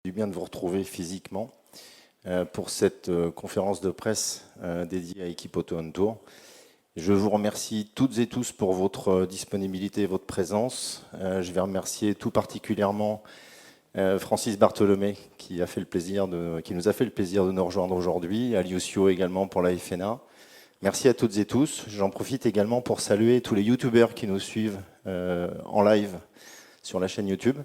Du bien de vous retrouver physiquement pour cette conférence de presse dédiée à Equipoto On Tour. Je vous remercie toutes et tous pour votre disponibilité et votre présence. Je vais remercier tout particulièrement Francis Bartholomé qui nous a fait le plaisir de nous rejoindre aujourd'hui, à Liusio également pour la FNA. Merci à toutes et tous. J'en profite également pour saluer tous les youtubeurs qui nous suivent en live sur la chaîne YouTube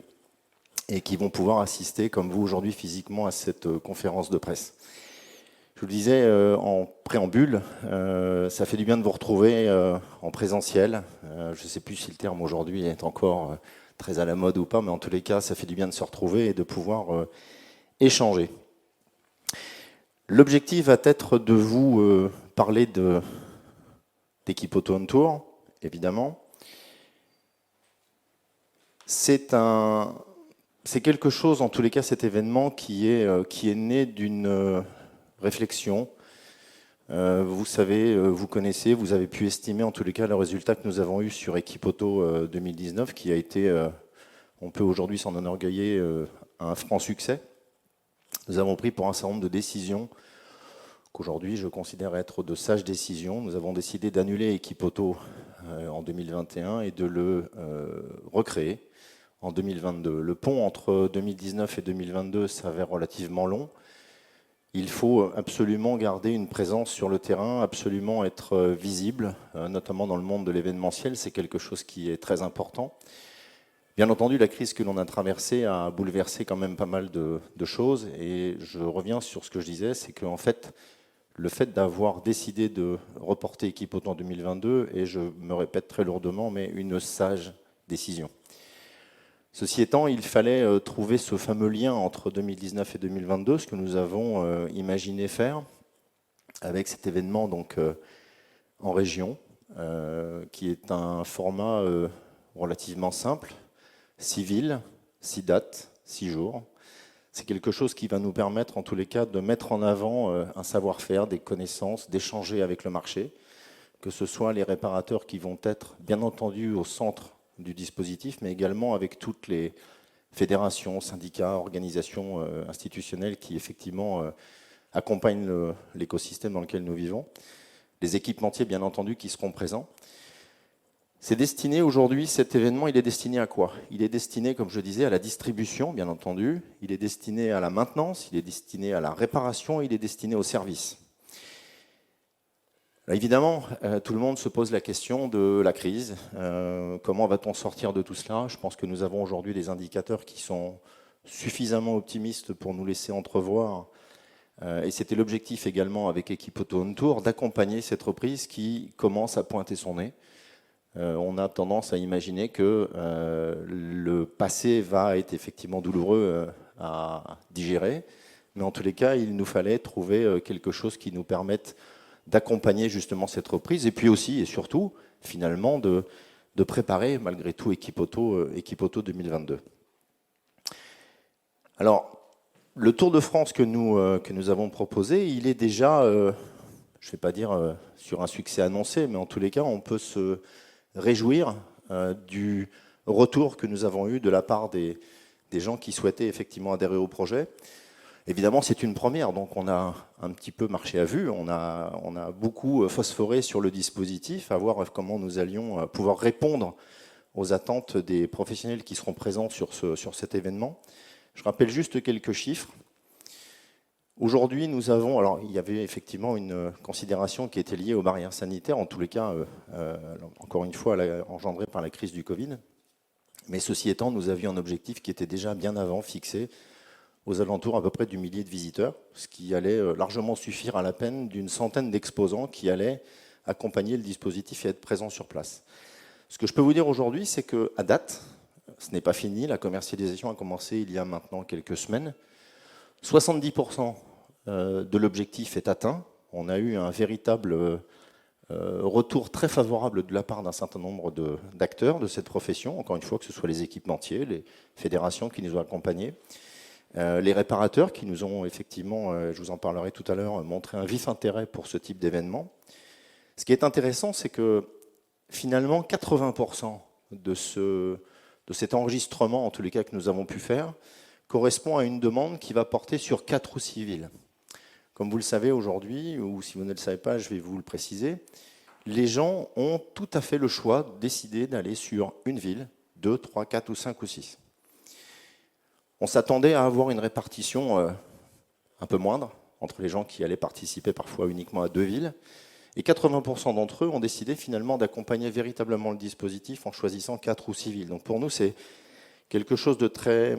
et qui vont pouvoir assister, comme vous aujourd'hui, physiquement à cette conférence de presse. Je vous le disais en préambule, ça fait du bien de vous retrouver en présentiel. Je ne sais plus si le terme aujourd'hui est encore très à la mode ou pas, mais en tous les cas, ça fait du bien de se retrouver et de pouvoir échanger. L'objectif va être de vous parler d'Equipoto On Tour, évidemment. C'est quelque chose, en tous les cas, cet événement qui est né d'une réflexion. Vous savez, vous connaissez, vous avez pu estimer en tous les cas le résultat que nous avons eu sur Equipoto 2019, qui a été, on peut aujourd'hui s'en enorgueillir, un franc succès. Nous avons pris pour un certain nombre de décisions qu'aujourd'hui je considère être de sages décisions. Nous avons décidé d'annuler Equipoto en 2021 et de le recréer en 2022. Le pont entre 2019 et 2022 s'avère relativement long. Il faut absolument garder une présence sur le terrain, absolument être visible, notamment dans le monde de l'événementiel. C'est quelque chose qui est très important. Bien entendu, la crise que l'on a traversée a bouleversé quand même pas mal de choses. Et je reviens sur ce que je disais, c'est qu'en fait, le fait d'avoir décidé de reporter Equipoto en 2022, et je me répète très lourdement, mais une sage décision. Ceci étant, il fallait trouver ce fameux lien entre 2019 et 2022, ce que nous avons imaginé faire avec cet événement donc, en région, qui est un format relativement simple, 6 villes, 6 dates, 6 jours. C'est quelque chose qui va nous permettre, en tous les cas, de mettre en avant un savoir-faire, des connaissances, d'échanger avec le marché, que ce soit les réparateurs qui vont être, bien entendu, au centre du dispositif, mais également avec toutes les fédérations, syndicats, organisations institutionnelles qui effectivement accompagnent l'écosystème dans lequel nous vivons. Les équipementiers, bien entendu, qui seront présents. C'est destiné aujourd'hui, cet événement, il est destiné à quoi? Il est destiné, comme je disais, à la distribution, bien entendu. Il est destiné à la maintenance, il est destiné à la réparation, il est destiné au service. Là, évidemment, tout le monde se pose la question de la crise. Comment va-t-on sortir de tout cela? Je pense que nous avons aujourd'hui des indicateurs qui sont suffisamment optimistes pour nous laisser entrevoir, et c'était l'objectif également avec Equipoto On Tour, d'accompagner cette reprise qui commence à pointer son nez. On a tendance à imaginer que le passé va être effectivement douloureux à digérer, mais en tous les cas, il nous fallait trouver quelque chose qui nous permette d'accompagner justement cette reprise, et puis aussi et surtout, finalement, de préparer malgré tout Equipoto 2022. Alors, le Tour de France que nous avons proposé, il est déjà, je ne vais pas dire sur un succès annoncé, mais en tous les cas, on peut se réjouir du retour que nous avons eu de la part des gens qui souhaitaient effectivement adhérer au projet. Évidemment, c'est une première, donc on a un petit peu marché à vue, on a beaucoup phosphoré sur le dispositif, à voir comment nous allions pouvoir répondre aux attentes des professionnels qui seront présents sur cet événement. Je rappelle juste quelques chiffres. Aujourd'hui, nous avons, alors il y avait effectivement une considération qui était liée aux barrières sanitaires, en tous les cas, encore une fois, engendrée par la crise du Covid. Mais ceci étant, nous avions un objectif qui était déjà bien avant fixé, aux alentours à peu près du millier de visiteurs, ce qui allait largement suffire à la peine d'une centaine d'exposants qui allaient accompagner le dispositif et être présents sur place. Ce que je peux vous dire aujourd'hui, c'est qu'à date, ce n'est pas fini, la commercialisation a commencé il y a maintenant quelques semaines. 70% de l'objectif est atteint. On a eu un véritable retour très favorable de la part d'un certain nombre d'acteurs de cette profession, encore une fois, que ce soit les équipementiers, les fédérations qui nous ont accompagnés, les réparateurs qui nous ont effectivement, je vous en parlerai tout à l'heure, montré un vif intérêt pour ce type d'événement. Ce qui est intéressant, c'est que finalement 80% de cet enregistrement, en tous les cas que nous avons pu faire, correspond à une demande qui va porter sur 4 ou 6 villes. Comme vous le savez aujourd'hui, ou si vous ne le savez pas, je vais vous le préciser, les gens ont tout à fait le choix de décider d'aller sur une ville, 2, 3, 4 ou 5 ou 6. On s'attendait à avoir une répartition un peu moindre entre les gens qui allaient participer parfois uniquement à 2 villes. Et 80% d'entre eux ont décidé finalement d'accompagner véritablement le dispositif en choisissant 4 ou 6 villes. Donc pour nous, c'est quelque chose de très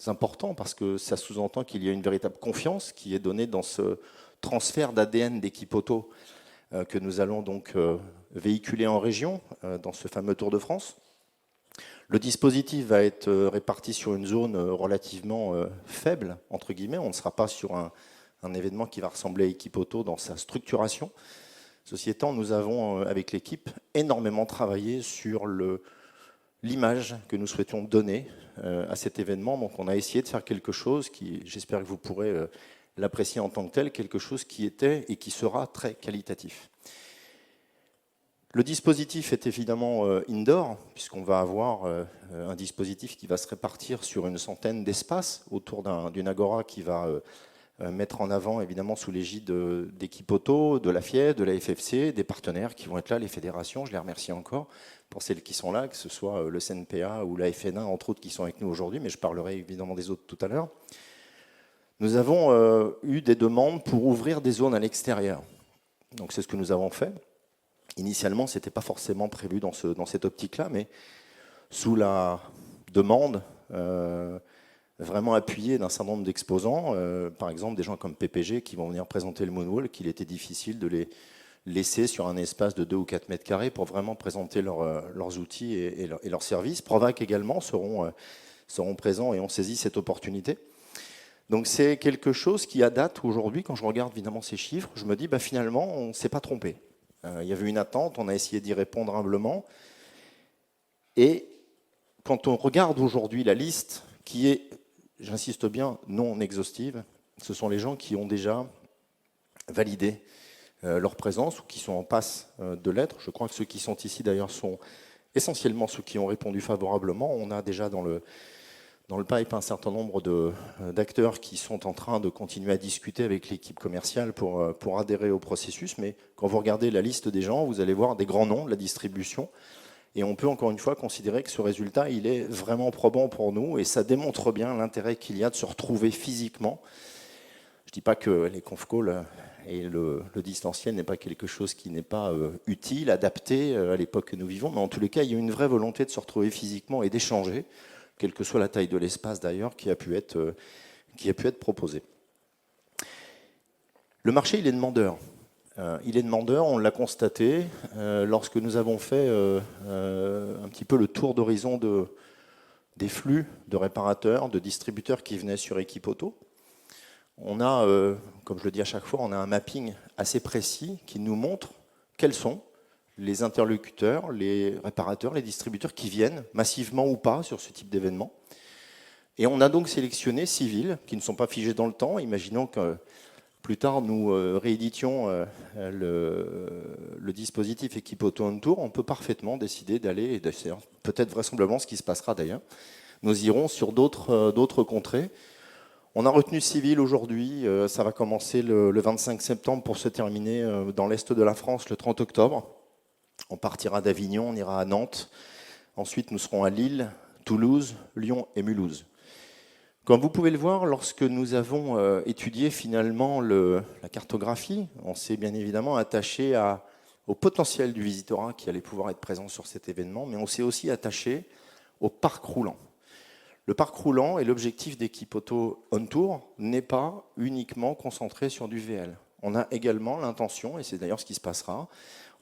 important parce que ça sous-entend qu'il y a une véritable confiance qui est donnée dans ce transfert d'ADN d'équipe auto que nous allons donc véhiculer en région dans ce fameux Tour de France. Le dispositif va être réparti sur une zone relativement faible, entre guillemets. On ne sera pas sur un événement qui va ressembler à équipe auto dans sa structuration. Ceci étant, nous avons, avec l'équipe, énormément travaillé sur l'image que nous souhaitions donner à cet événement. Donc on a essayé de faire quelque chose qui, j'espère que vous pourrez l'apprécier en tant que tel, quelque chose qui était et qui sera très qualitatif. Le dispositif est évidemment indoor, puisqu'on va avoir un dispositif qui va se répartir sur une centaine d'espaces autour d'une agora qui va mettre en avant, évidemment, sous l'égide d'équipe auto, de la FIED, de la FFC, des partenaires qui vont être là, les fédérations, je les remercie encore pour celles qui sont là, que ce soit le CNPA ou la FNA, entre autres, qui sont avec nous aujourd'hui, mais je parlerai évidemment des autres tout à l'heure. Nous avons eu des demandes pour ouvrir des zones à l'extérieur. Donc c'est ce que nous avons fait. Initialement, ce n'était pas forcément prévu dans cette optique-là, mais sous la demande vraiment appuyée d'un certain nombre d'exposants, par exemple des gens comme PPG qui vont venir présenter le Moonwalk, qu'il était difficile de les laisser sur un espace de 2 ou 4 mètres carrés pour vraiment présenter leurs outils et leurs services. Provac également seront présents et ont saisi cette opportunité. Donc c'est quelque chose qui, à date, aujourd'hui, quand je regarde évidemment ces chiffres, je me dis finalement, on ne s'est pas trompé. Il y avait une attente, on a essayé d'y répondre humblement. Et quand on regarde aujourd'hui la liste, qui est, j'insiste bien, non exhaustive, ce sont les gens qui ont déjà validé leur présence ou qui sont en passe de l'être. Je crois que ceux qui sont ici, d'ailleurs, sont essentiellement ceux qui ont répondu favorablement. On a déjà dans le pipe un certain nombre d'acteurs qui sont en train de continuer à discuter avec l'équipe commerciale pour adhérer au processus. Mais quand vous regardez la liste des gens, vous allez voir des grands noms de la distribution. Et on peut encore une fois considérer que ce résultat, il est vraiment probant pour nous. Et ça démontre bien l'intérêt qu'il y a de se retrouver physiquement. Je ne dis pas que les conf calls et le distanciel n'est pas quelque chose qui n'est pas utile, adapté à l'époque que nous vivons. Mais en tous les cas, il y a une vraie volonté de se retrouver physiquement et d'échanger, quelle que soit la taille de l'espace d'ailleurs qui a pu être proposé. Le marché, il est demandeur. On l'a constaté lorsque nous avons fait un petit peu le tour d'horizon des flux de réparateurs, de distributeurs qui venaient sur équipe auto. On a, comme je le dis à chaque fois, on a un mapping assez précis qui nous montre quels sont les interlocuteurs, les réparateurs, les distributeurs qui viennent, massivement ou pas, sur ce type d'événement. Et on a donc sélectionné 6 villes qui ne sont pas figées dans le temps. Imaginons que plus tard, nous rééditions le dispositif équipe auto on tour. On peut parfaitement décider d'aller, et peut-être vraisemblablement ce qui se passera d'ailleurs, nous irons sur d'autres contrées. On a retenu 6 villes aujourd'hui. Ça va commencer le 25 septembre pour se terminer dans l'est de la France le 30 octobre. On partira d'Avignon, on ira à Nantes. Ensuite, nous serons à Lille, Toulouse, Lyon et Mulhouse. Comme vous pouvez le voir, lorsque nous avons étudié finalement la cartographie, on s'est bien évidemment attaché au potentiel du visitorat qui allait pouvoir être présent sur cet événement, mais on s'est aussi attaché au parc roulant. Le parc roulant et l'objectif d'équipe auto on tour n'est pas uniquement concentré sur du VL. On a également l'intention, et c'est d'ailleurs ce qui se passera,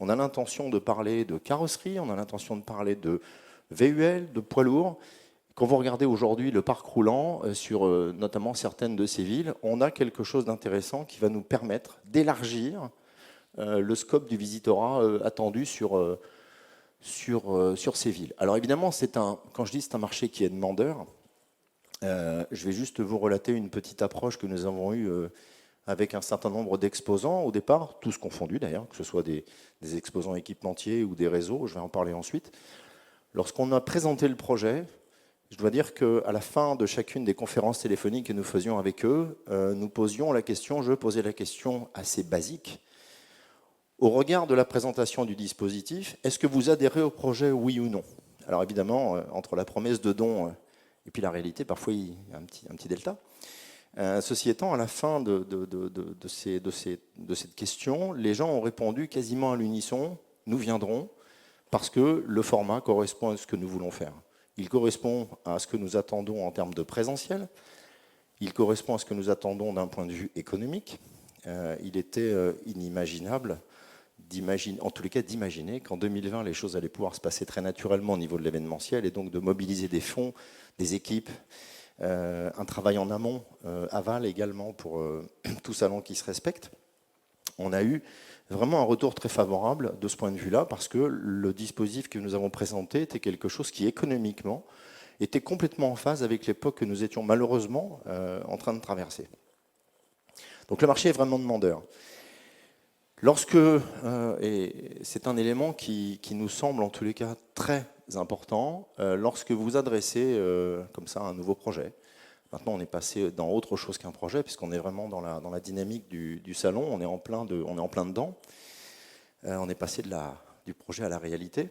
on a l'intention de parler de carrosserie, on a l'intention de parler de VUL, de poids lourd. Quand vous regardez aujourd'hui le parc roulant sur notamment certaines de ces villes, on a quelque chose d'intéressant qui va nous permettre d'élargir le scope du visitorat attendu sur ces villes. Alors évidemment, quand je dis c'est un marché qui est demandeur, je vais juste vous relater une petite approche que nous avons eue avec un certain nombre d'exposants au départ, tous confondus d'ailleurs, que ce soit des exposants équipementiers ou des réseaux, je vais en parler ensuite. Lorsqu'on a présenté le projet, Je dois dire qu'à la fin de chacune des conférences téléphoniques que nous faisions avec eux, je posais la question assez basique. Au regard de la présentation du dispositif, est-ce que vous adhérez au projet, oui ou non? Alors évidemment, entre la promesse de don et puis la réalité, parfois il y a un petit delta. Ceci étant, à la fin de cette question, les gens ont répondu quasiment à l'unisson, nous viendrons, parce que le format correspond à ce que nous voulons faire. Il correspond à ce que nous attendons en termes de présentiel, il correspond à ce que nous attendons d'un point de vue économique. Il était inimaginable, en tous les cas d'imaginer qu'en 2020, les choses allaient pouvoir se passer très naturellement au niveau de l'événementiel et donc de mobiliser des fonds, des équipes, un travail en amont, aval également pour tout salon qui se respecte. On a eu vraiment un retour très favorable de ce point de vue-là, parce que le dispositif que nous avons présenté était quelque chose qui, économiquement, était complètement en phase avec l'époque que nous étions malheureusement en train de traverser. Donc le marché est vraiment demandeur. Et c'est un élément qui nous semble en tous les cas très important, lorsque vous adressez comme ça un nouveau projet. Maintenant, on est passé dans autre chose qu'un projet, puisqu'on est vraiment dans la dynamique du salon, on est en plein dedans. On est passé du projet à la réalité.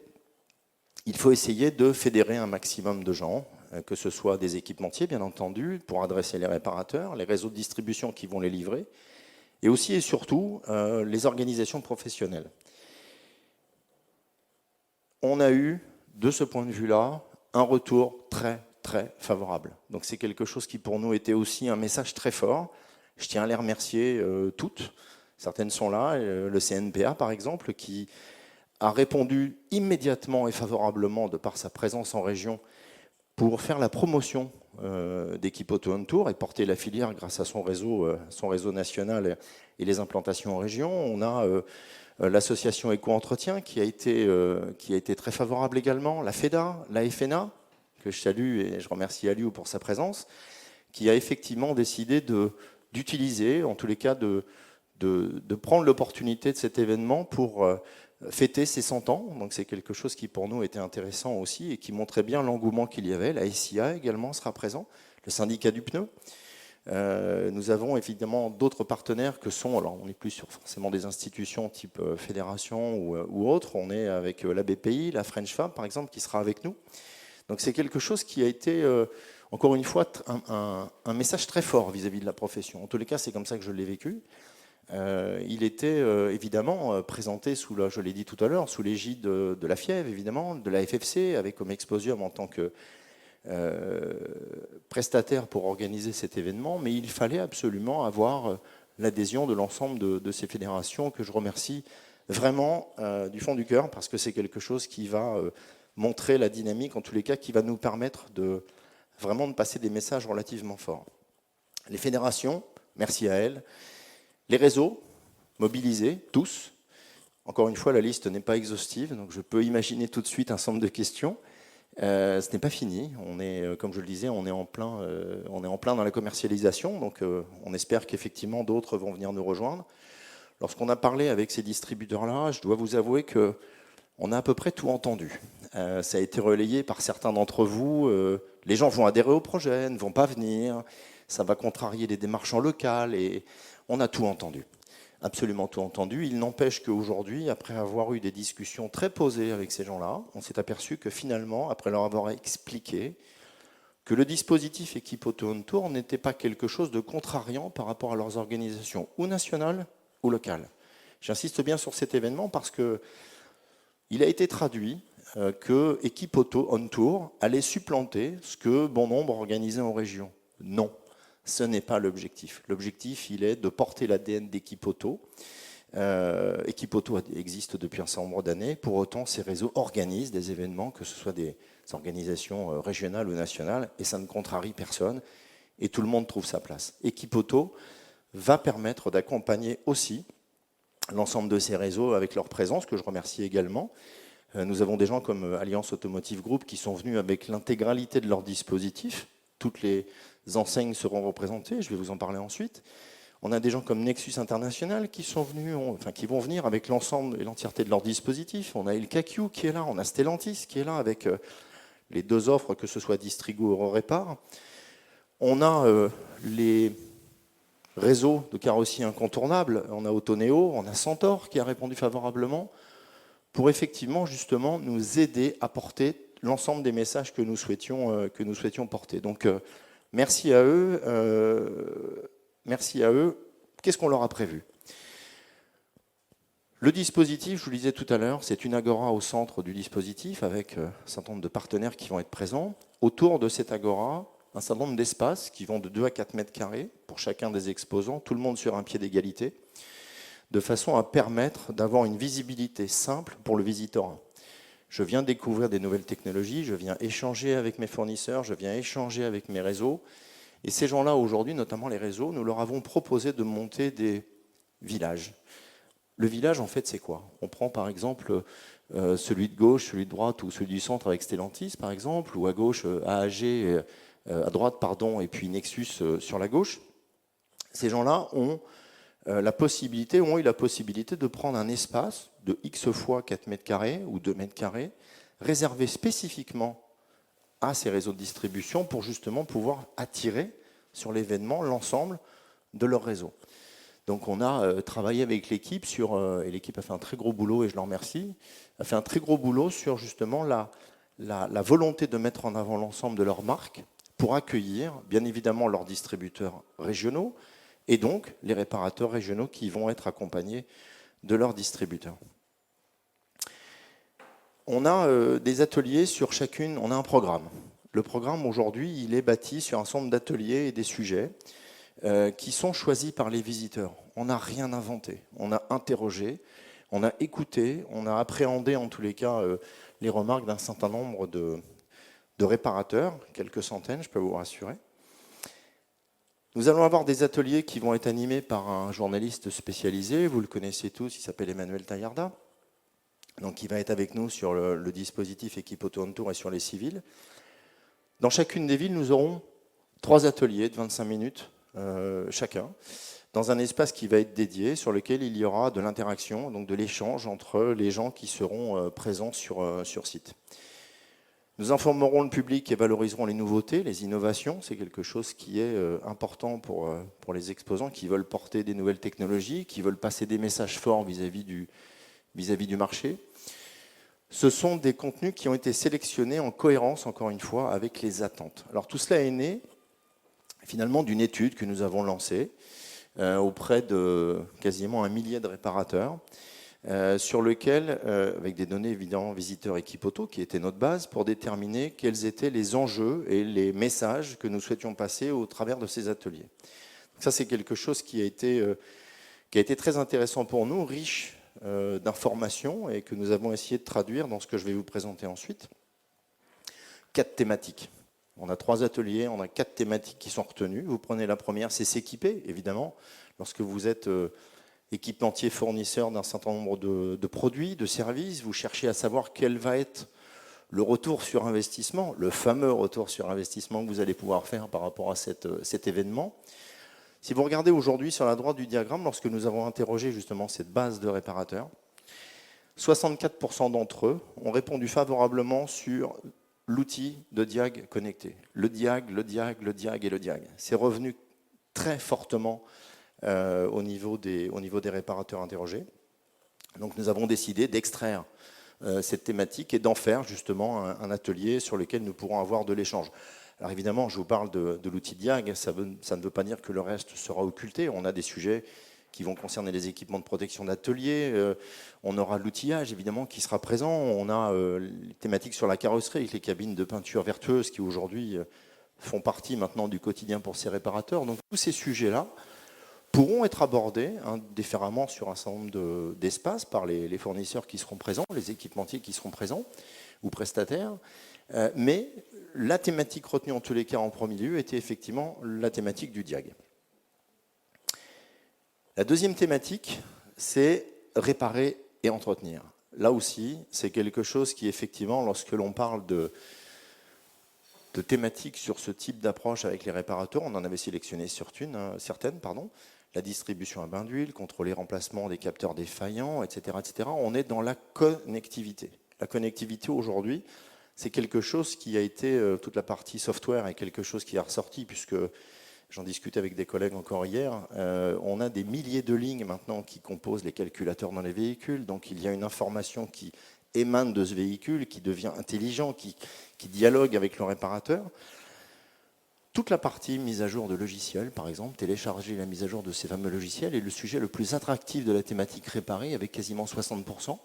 Il faut essayer de fédérer un maximum de gens, que ce soit des équipementiers, bien entendu, pour adresser les réparateurs, les réseaux de distribution qui vont les livrer, et aussi et surtout les organisations professionnelles. On a eu, de ce point de vue-là, un retour très favorable. Donc c'est quelque chose qui pour nous était aussi un message très fort. Je tiens à les remercier toutes. Certaines sont là, le CNPA par exemple, qui a répondu immédiatement et favorablement de par sa présence en région pour faire la promotion d'Equipe Auto on Tour et porter la filière grâce à son réseau national et les implantations en région. On a l'association Éco-Entretien qui a été très favorable également, la FEDA, la FNA, que je salue et je remercie Aliou pour sa présence, qui a effectivement décidé d'utiliser, en tous les cas de prendre l'opportunité de cet événement pour fêter ses 100 ans. Donc c'est quelque chose qui pour nous était intéressant aussi et qui montrait bien l'engouement qu'il y avait. La SIA également sera présent, le syndicat du pneu. Nous avons évidemment d'autres partenaires que sont, alors on n'est plus sur forcément des institutions type fédération ou autres, on est avec la BPI, la French Fab par exemple qui sera avec nous. Donc c'est quelque chose qui a été, encore une fois, un message très fort vis-à-vis de la profession. En tous les cas, c'est comme ça que je l'ai vécu. Il était évidemment présenté je l'ai dit tout à l'heure, sous l'égide de la FIEV, évidemment, de la FFC, avec Home Exposium en tant que prestataire pour organiser cet événement, mais il fallait absolument avoir l'adhésion de l'ensemble de ces fédérations que je remercie vraiment du fond du cœur, parce que c'est quelque chose qui va montrer la dynamique, en tous les cas, qui va nous permettre vraiment de passer des messages relativement forts. Les fédérations, merci à elles. Les réseaux, mobilisés, tous. Encore une fois, la liste n'est pas exhaustive, donc je peux imaginer tout de suite un certain nombre de questions. Ce n'est pas fini. On est, comme je le disais, on est en plein dans la commercialisation, donc on espère qu'effectivement d'autres vont venir nous rejoindre. Lorsqu'on a parlé avec ces distributeurs-là, je dois vous avouer qu'on a à peu près tout entendu. Ça a été relayé par certains d'entre vous. Les gens vont adhérer au projet, ne vont pas venir. Ça va contrarier les démarches en local. Et on a tout entendu, absolument tout entendu. Il n'empêche qu'aujourd'hui, après avoir eu des discussions très posées avec ces gens-là, on s'est aperçu que finalement, après leur avoir expliqué que le dispositif Équipe Auto on Tour n'était pas quelque chose de contrariant par rapport à leurs organisations, ou nationales ou locales. J'insiste bien sur cet événement parce qu'il a été traduit que Équipe Auto on Tour allait supplanter ce que bon nombre organisaient en région. Non, ce n'est pas l'objectif. L'objectif, il est de porter l'ADN d'Équipe Auto. Équipe Auto existe depuis un certain nombre d'années. Pour autant, ces réseaux organisent des événements, que ce soit des organisations régionales ou nationales, et ça ne contrarie personne, et tout le monde trouve sa place. Équipe Auto va permettre d'accompagner aussi l'ensemble de ces réseaux avec leur présence, que je remercie également. Nous avons des gens comme Alliance Automotive Group qui sont venus avec l'intégralité de leur dispositif. Toutes les enseignes seront représentées, je vais vous en parler ensuite. On a des gens comme Nexus International qui sont venus, qui vont venir avec l'ensemble et l'entièreté de leur dispositif. On a El Kakiou qui est là, on a Stellantis qui est là avec les deux offres, que ce soit Distrigo ou Eurorépar. On a les réseaux de carrossiers incontournables, on a Autoneo, on a Centaure qui a répondu favorablement, pour effectivement justement nous aider à porter l'ensemble des messages que nous souhaitions porter. Donc merci à eux. Merci à eux. Qu'est-ce qu'on leur a prévu? Le dispositif, je vous le disais tout à l'heure, c'est une agora au centre du dispositif avec un certain nombre de partenaires qui vont être présents. Autour de cette agora, un certain nombre d'espaces qui vont de 2 à 4 mètres carrés pour chacun des exposants, tout le monde sur un pied d'égalité, de façon à permettre d'avoir une visibilité simple pour le visiteur. Je viens découvrir des nouvelles technologies, je viens échanger avec mes fournisseurs, je viens échanger avec mes réseaux. Et ces gens-là, aujourd'hui, notamment les réseaux, nous leur avons proposé de monter des villages. Le village, en fait, c'est quoi? On prend par exemple celui de gauche, celui de droite ou celui du centre avec Stellantis, par exemple, ou à gauche AAG, à droite, pardon, et puis Nexus sur la gauche. Ces gens-là ont eu la possibilité de prendre un espace de X fois 4 mètres carrés ou 2 mètres carrés, réservé spécifiquement à ces réseaux de distribution pour justement pouvoir attirer sur l'événement l'ensemble de leur réseau. Donc on a travaillé avec l'équipe et l'équipe a fait un très gros boulot et je leur remercie, a fait un très gros boulot sur justement la volonté de mettre en avant l'ensemble de leurs marques pour accueillir bien évidemment leurs distributeurs régionaux et donc les réparateurs régionaux qui vont être accompagnés de leurs distributeurs. On a des ateliers sur chacune, on a un programme. Le programme aujourd'hui, il est bâti sur un certain nombre d'ateliers et des sujets qui sont choisis par les visiteurs. On n'a rien inventé, on a interrogé, on a écouté, on a appréhendé en tous les cas les remarques d'un certain nombre de réparateurs, quelques centaines, je peux vous rassurer. Nous allons avoir des ateliers qui vont être animés par un journaliste spécialisé, vous le connaissez tous, il s'appelle Emmanuel Taillarda, donc il va être avec nous sur le dispositif équipe auto-on-tour et sur les civils. Dans chacune des villes, nous aurons 3 ateliers de 25 minutes chacun, dans un espace qui va être dédié, sur lequel il y aura de l'interaction, donc de l'échange entre les gens qui seront présents sur site. Nous informerons le public et valoriserons les nouveautés, les innovations. C'est quelque chose qui est important pour les exposants qui veulent porter des nouvelles technologies, qui veulent passer des messages forts vis-à-vis du marché. Ce sont des contenus qui ont été sélectionnés en cohérence, encore une fois, avec les attentes. Alors tout cela est né finalement d'une étude que nous avons lancée auprès de quasiment 1 millier de réparateurs, sur lequel, avec des données évidemment visiteurs équipe auto, qui était notre base, pour déterminer quels étaient les enjeux et les messages que nous souhaitions passer au travers de ces ateliers. Donc ça, c'est quelque chose qui a été très intéressant pour nous, riche d'informations et que nous avons essayé de traduire dans ce que je vais vous présenter ensuite. 4 thématiques. On a 3 ateliers, on a 4 thématiques qui sont retenues. Vous prenez la première, c'est s'équiper, évidemment. Lorsque vous êtes équipementier fournisseur d'un certain nombre de produits, de services, vous cherchez à savoir quel va être le retour sur investissement, le fameux retour sur investissement que vous allez pouvoir faire par rapport à cet événement. Si vous regardez aujourd'hui sur la droite du diagramme, lorsque nous avons interrogé justement cette base de réparateurs, 64% d'entre eux ont répondu favorablement sur l'outil de diag connecté. Le diag et le diag. C'est revenu très fortement au niveau des réparateurs interrogés. Donc nous avons décidé d'extraire cette thématique et d'en faire justement un atelier sur lequel nous pourrons avoir de l'échange. Alors évidemment, je vous parle de l'outil diag, ça ne veut pas dire que le reste sera occulté. On a des sujets qui vont concerner les équipements de protection d'atelier. On aura l'outillage, évidemment, qui sera présent. On a les thématiques sur la carrosserie avec les cabines de peinture vertueuse qui aujourd'hui font partie maintenant du quotidien pour ces réparateurs. Donc tous ces sujets-là pourront être abordés différemment sur un certain nombre d'espaces par les fournisseurs qui seront présents, les équipementiers qui seront présents ou prestataires. Mais la thématique retenue en tous les cas en premier lieu était effectivement la thématique du diag. La deuxième thématique, c'est réparer et entretenir. Là aussi, c'est quelque chose qui, effectivement, lorsque l'on parle de thématiques sur ce type d'approche avec les réparateurs, on en avait sélectionné certaines, la distribution à bain d'huile, contrôler remplacement des capteurs défaillants, etc., etc. On est dans la connectivité. La connectivité aujourd'hui, c'est quelque chose qui a été, toute la partie software est quelque chose qui est ressorti, puisque j'en discutais avec des collègues encore hier, on a des milliers de lignes maintenant qui composent les calculateurs dans les véhicules, donc il y a une information qui émane de ce véhicule, qui devient intelligent, qui dialogue avec le réparateur. Toute la partie mise à jour de logiciels, par exemple, télécharger la mise à jour de ces fameux logiciels est le sujet le plus attractif de la thématique réparée, avec quasiment 60%.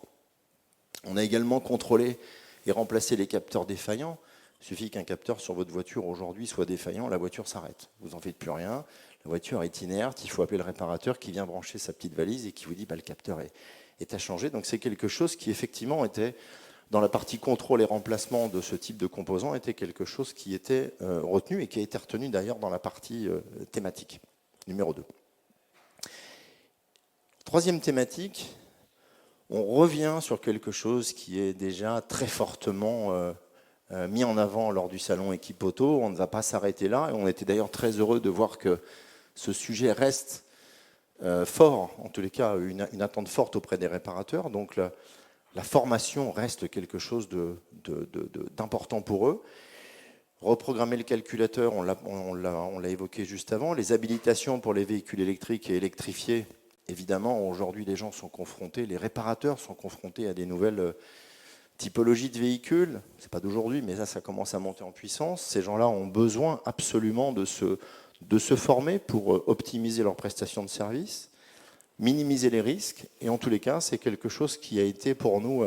On a également contrôlé et remplacé les capteurs défaillants. Il suffit qu'un capteur sur votre voiture aujourd'hui soit défaillant, la voiture s'arrête. Vous n'en faites plus rien, la voiture est inerte, il faut appeler le réparateur qui vient brancher sa petite valise et qui vous dit le capteur est à changer. Donc c'est quelque chose qui effectivement était, dans la partie contrôle et remplacement de ce type de composants, était quelque chose qui était retenu et qui a été retenu d'ailleurs dans la partie thématique, numéro 2. Troisième thématique, on revient sur quelque chose qui est déjà très fortement mis en avant lors du salon Equipoto. On ne va pas s'arrêter là, et on était d'ailleurs très heureux de voir que ce sujet reste fort, en tous les cas une attente forte auprès des réparateurs. Donc la formation reste quelque chose d'important pour eux. Reprogrammer le calculateur, on l'a évoqué juste avant. Les habilitations pour les véhicules électriques et électrifiés, évidemment, aujourd'hui les gens sont confrontés, les réparateurs sont confrontés à des nouvelles typologies de véhicules. Ce n'est pas d'aujourd'hui, mais ça commence à monter en puissance. Ces gens-là ont besoin absolument de se former pour optimiser leurs prestations de service, minimiser les risques, et en tous les cas, c'est quelque chose qui a été pour nous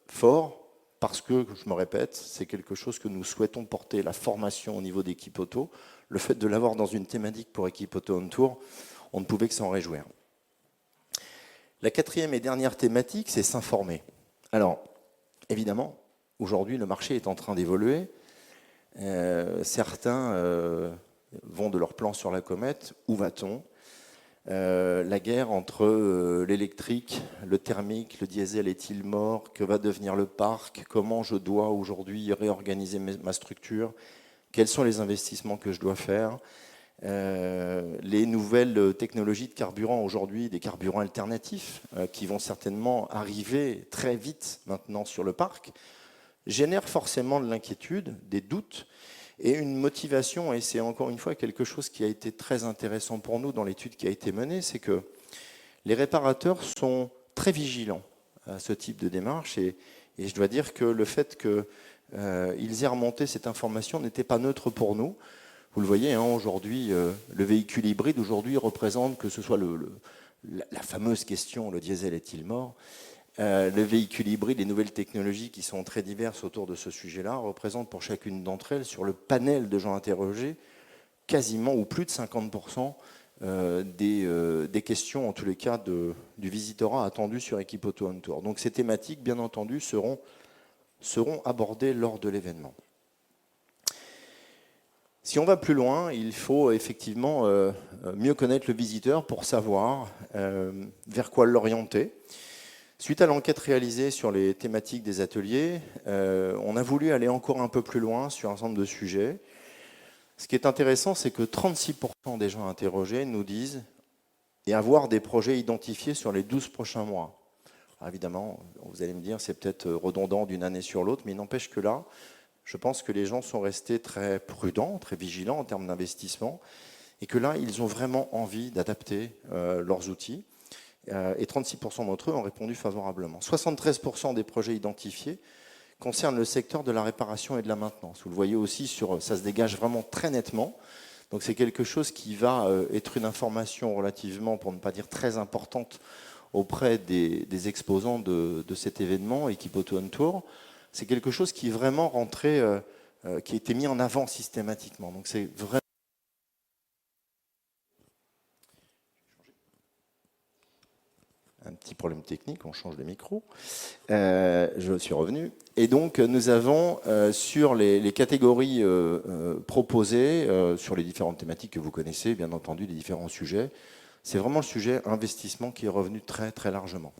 fort, parce que, je me répète, c'est quelque chose que nous souhaitons porter, la formation au niveau d'Equipoto. Le fait de l'avoir dans une thématique pour Equipoto On Tour, on ne pouvait que s'en réjouir. La quatrième et dernière thématique, c'est s'informer. Alors, évidemment, aujourd'hui, le marché est en train d'évoluer. Certains vont de leur plan sur la comète. Où va-t-on ? La guerre entre l'électrique, le thermique, le diesel est-il mort? Que va devenir le parc? Comment je dois aujourd'hui réorganiser ma structure? Quels sont les investissements que je dois faire? Les nouvelles technologies de carburant aujourd'hui, des carburants alternatifs qui vont certainement arriver très vite maintenant sur le parc, génèrent forcément de l'inquiétude, des doutes, et une motivation, et c'est encore une fois quelque chose qui a été très intéressant pour nous dans l'étude qui a été menée, c'est que les réparateurs sont très vigilants à ce type de démarche, et je dois dire que le fait qu'ils aient remonté cette information n'était pas neutre pour nous. Vous le voyez, aujourd'hui, le véhicule hybride aujourd'hui représente, que ce soit la fameuse question, le diesel est-il mort ? Le véhicule hybride, les nouvelles technologies qui sont très diverses autour de ce sujet-là, représentent pour chacune d'entre elles, sur le panel de gens interrogés, quasiment ou plus de 50% des questions, en tous les cas, du visitorat attendu sur Equipoto On Tour. Donc ces thématiques, bien entendu, seront abordées lors de l'événement. Si on va plus loin, il faut effectivement mieux connaître le visiteur pour savoir vers quoi l'orienter. Suite à l'enquête réalisée sur les thématiques des ateliers, on a voulu aller encore un peu plus loin sur un certain nombre de sujets. Ce qui est intéressant, c'est que 36% des gens interrogés nous disent et avoir des projets identifiés sur les 12 prochains mois. Alors évidemment, vous allez me dire, c'est peut-être redondant d'une année sur l'autre, mais il n'empêche que là, je pense que les gens sont restés très prudents, très vigilants en termes d'investissement, et que là, ils ont vraiment envie d'adapter leurs outils. Et 36% d'entre eux ont répondu favorablement. 73% des projets identifiés concernent le secteur de la réparation et de la maintenance. Vous le voyez aussi, ça se dégage vraiment très nettement. Donc c'est quelque chose qui va être une information relativement, pour ne pas dire très importante, auprès des exposants de cet événement, Equipoto On Tour. C'est quelque chose qui est vraiment rentré, qui a été mis en avant systématiquement. Donc c'est vraiment un petit problème technique, on change de micro. Je suis revenu. Et donc, nous avons sur les catégories proposées, sur les différentes thématiques que vous connaissez, bien entendu, les différents sujets, c'est vraiment le sujet investissement qui est revenu très, très largement.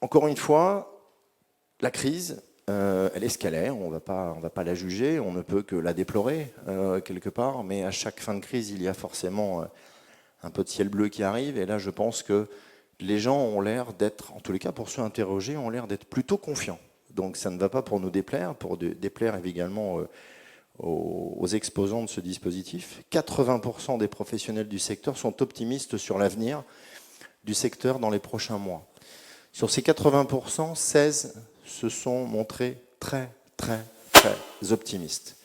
Encore une fois, la crise, elle escalait, on va pas la juger, on ne peut que la déplorer quelque part, mais à chaque fin de crise, il y a forcément un peu de ciel bleu qui arrive, et là je pense que les gens ont l'air d'être, en tous les cas pour ceux interrogés, ont l'air d'être plutôt confiants. Donc ça ne va pas pour nous déplaire, pour déplaire également aux exposants de ce dispositif. 80% des professionnels du secteur sont optimistes sur l'avenir du secteur dans les prochains mois. Sur ces 80%, 16 se sont montrés très optimistes.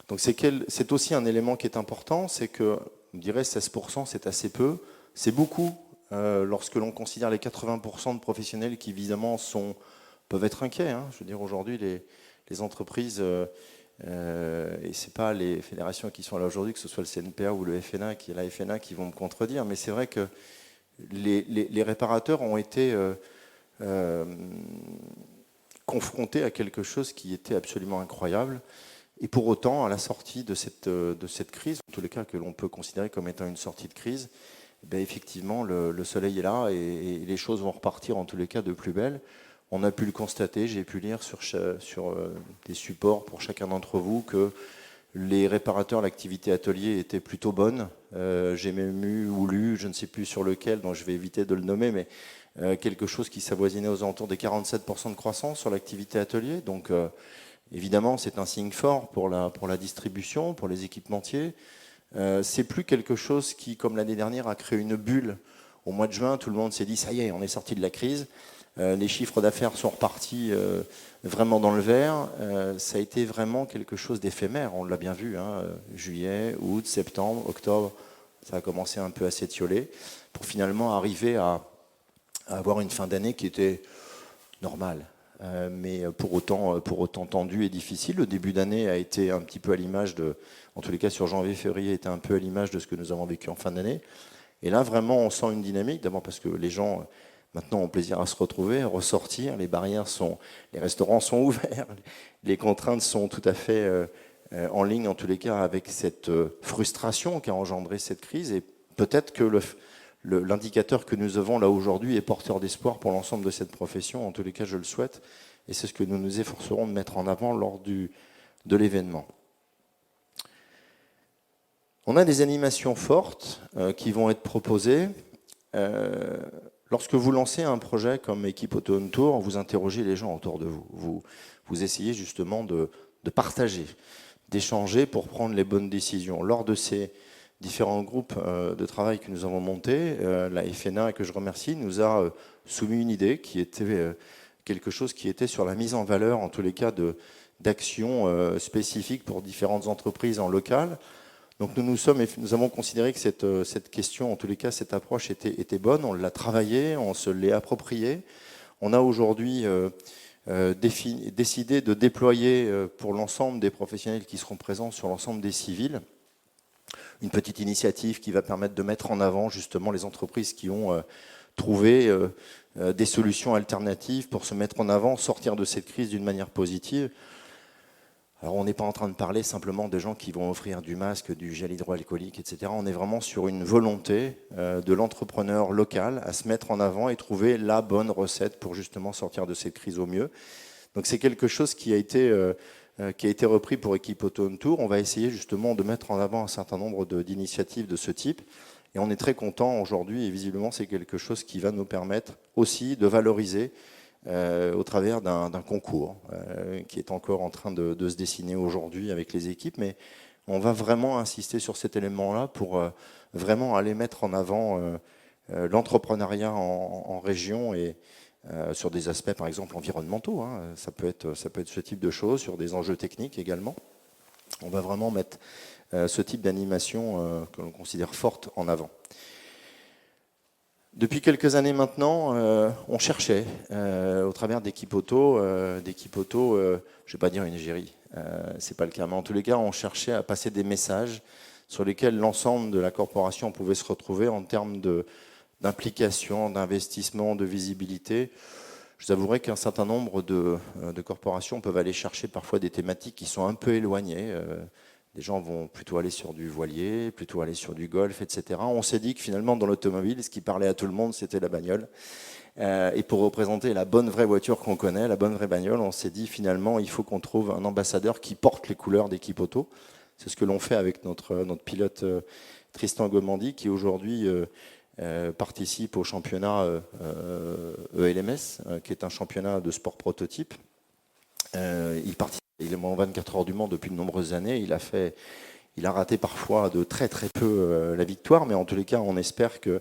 Donc c'est aussi un élément qui est important, c'est que, on dirait 16%, c'est assez peu, c'est beaucoup lorsque l'on considère les 80% de professionnels qui évidemment peuvent être inquiets. Hein. Je veux dire, aujourd'hui, les entreprises, et c'est pas les fédérations qui sont là aujourd'hui, que ce soit le CNPA ou le FNA, qui est la FNA, qui vont me contredire, mais c'est vrai que les réparateurs ont été confrontés à quelque chose qui était absolument incroyable. Et pour autant, à la sortie de cette crise, en tous les cas que l'on peut considérer comme étant une sortie de crise, ben effectivement, le soleil est là et les choses vont repartir en tous les cas de plus belle. On a pu le constater, j'ai pu lire sur des supports pour chacun d'entre vous que les réparateurs, l'activité atelier était plutôt bonne. J'ai même eu ou lu, je ne sais plus sur lequel, donc je vais éviter de le nommer, mais quelque chose qui s'avoisinait aux alentours des 47% de croissance sur l'activité atelier. Donc évidemment, c'est un signe fort pour la distribution, pour les équipementiers. C'est plus quelque chose qui, comme l'année dernière, a créé une bulle. Au mois de juin, tout le monde s'est dit, ça y est, on est sorti de la crise. Les chiffres d'affaires sont repartis vraiment dans le vert. Ça a été vraiment quelque chose d'éphémère, on l'a bien vu. Hein. Juillet, août, septembre, octobre, ça a commencé un peu à s'étioler, pour finalement arriver à avoir une fin d'année qui était normale. Mais pour autant tendu et difficile. Le début d'année a été un petit peu à l'image en tous les cas sur janvier-février, était un peu à l'image de ce que nous avons vécu en fin d'année. Et là, vraiment, on sent une dynamique, d'abord parce que les gens, maintenant, ont plaisir à se retrouver, à ressortir, les restaurants sont ouverts, les contraintes sont tout à fait en ligne, en tous les cas, avec cette frustration qu'a engendré cette crise. Et peut-être que l'indicateur que nous avons là aujourd'hui est porteur d'espoir pour l'ensemble de cette profession. En tous les cas, je le souhaite. Et c'est ce que nous nous efforcerons de mettre en avant lors de l'événement. On a des animations fortes qui vont être proposées. Lorsque vous lancez un projet comme Équipe Auto On Tour, vous interrogez les gens autour de vous. Vous essayez justement de partager, d'échanger pour prendre les bonnes décisions. Lors de ces différents groupes de travail que nous avons montés, la FNA, que je remercie, nous a soumis une idée qui était quelque chose qui était sur la mise en valeur, en tous les cas, d'actions spécifiques pour différentes entreprises en local. Donc nous avons considéré que cette question, en tous les cas, cette approche était bonne. On l'a travaillée, on se l'est appropriée. On a aujourd'hui décidé de déployer pour l'ensemble des professionnels qui seront présents sur l'ensemble des civils une petite initiative qui va permettre de mettre en avant justement les entreprises qui ont trouvé des solutions alternatives pour se mettre en avant, sortir de cette crise d'une manière positive. Alors on n'est pas en train de parler simplement de gens qui vont offrir du masque, du gel hydroalcoolique, etc. On est vraiment sur une volonté de l'entrepreneur local à se mettre en avant et trouver la bonne recette pour justement sortir de cette crise au mieux. Donc c'est quelque chose qui a été repris pour Équipe Auto On Tour. On va essayer justement de mettre en avant un certain nombre d'initiatives de ce type. Et on est très content aujourd'hui, et visiblement c'est quelque chose qui va nous permettre aussi de valoriser au travers d'un concours qui est encore en train de se dessiner aujourd'hui avec les équipes. Mais on va vraiment insister sur cet élément-là pour vraiment aller mettre en avant l'entrepreneuriat en région et sur des aspects, par exemple, environnementaux. Hein. Ça peut être ce type de choses, sur des enjeux techniques également. On va vraiment mettre ce type d'animation que l'on considère forte en avant. Depuis quelques années maintenant, on cherchait, au travers d'Équipe Auto, je ne vais pas dire une égérie, c'est pas le cas, mais en tous les cas, on cherchait à passer des messages sur lesquels l'ensemble de la corporation pouvait se retrouver en termes d'implication, d'investissement, de visibilité. Je vous avouerai qu'un certain nombre de corporations peuvent aller chercher parfois des thématiques qui sont un peu éloignées. Des gens vont plutôt aller sur du voilier, plutôt aller sur du golf, etc. On s'est dit que finalement, dans l'automobile, ce qui parlait à tout le monde, c'était la bagnole. Et pour représenter la bonne vraie voiture qu'on connaît, la bonne vraie bagnole, on s'est dit finalement, il faut qu'on trouve un ambassadeur qui porte les couleurs d'Équipe Auto. C'est ce que l'on fait avec notre pilote Tristan Gomandi, qui aujourd'hui participe au championnat ELMS, qui est un championnat de sport prototype. Il participe également en 24 heures du Mans depuis de nombreuses années. Il a raté parfois de très très peu la victoire, mais en tous les cas, on espère qu'il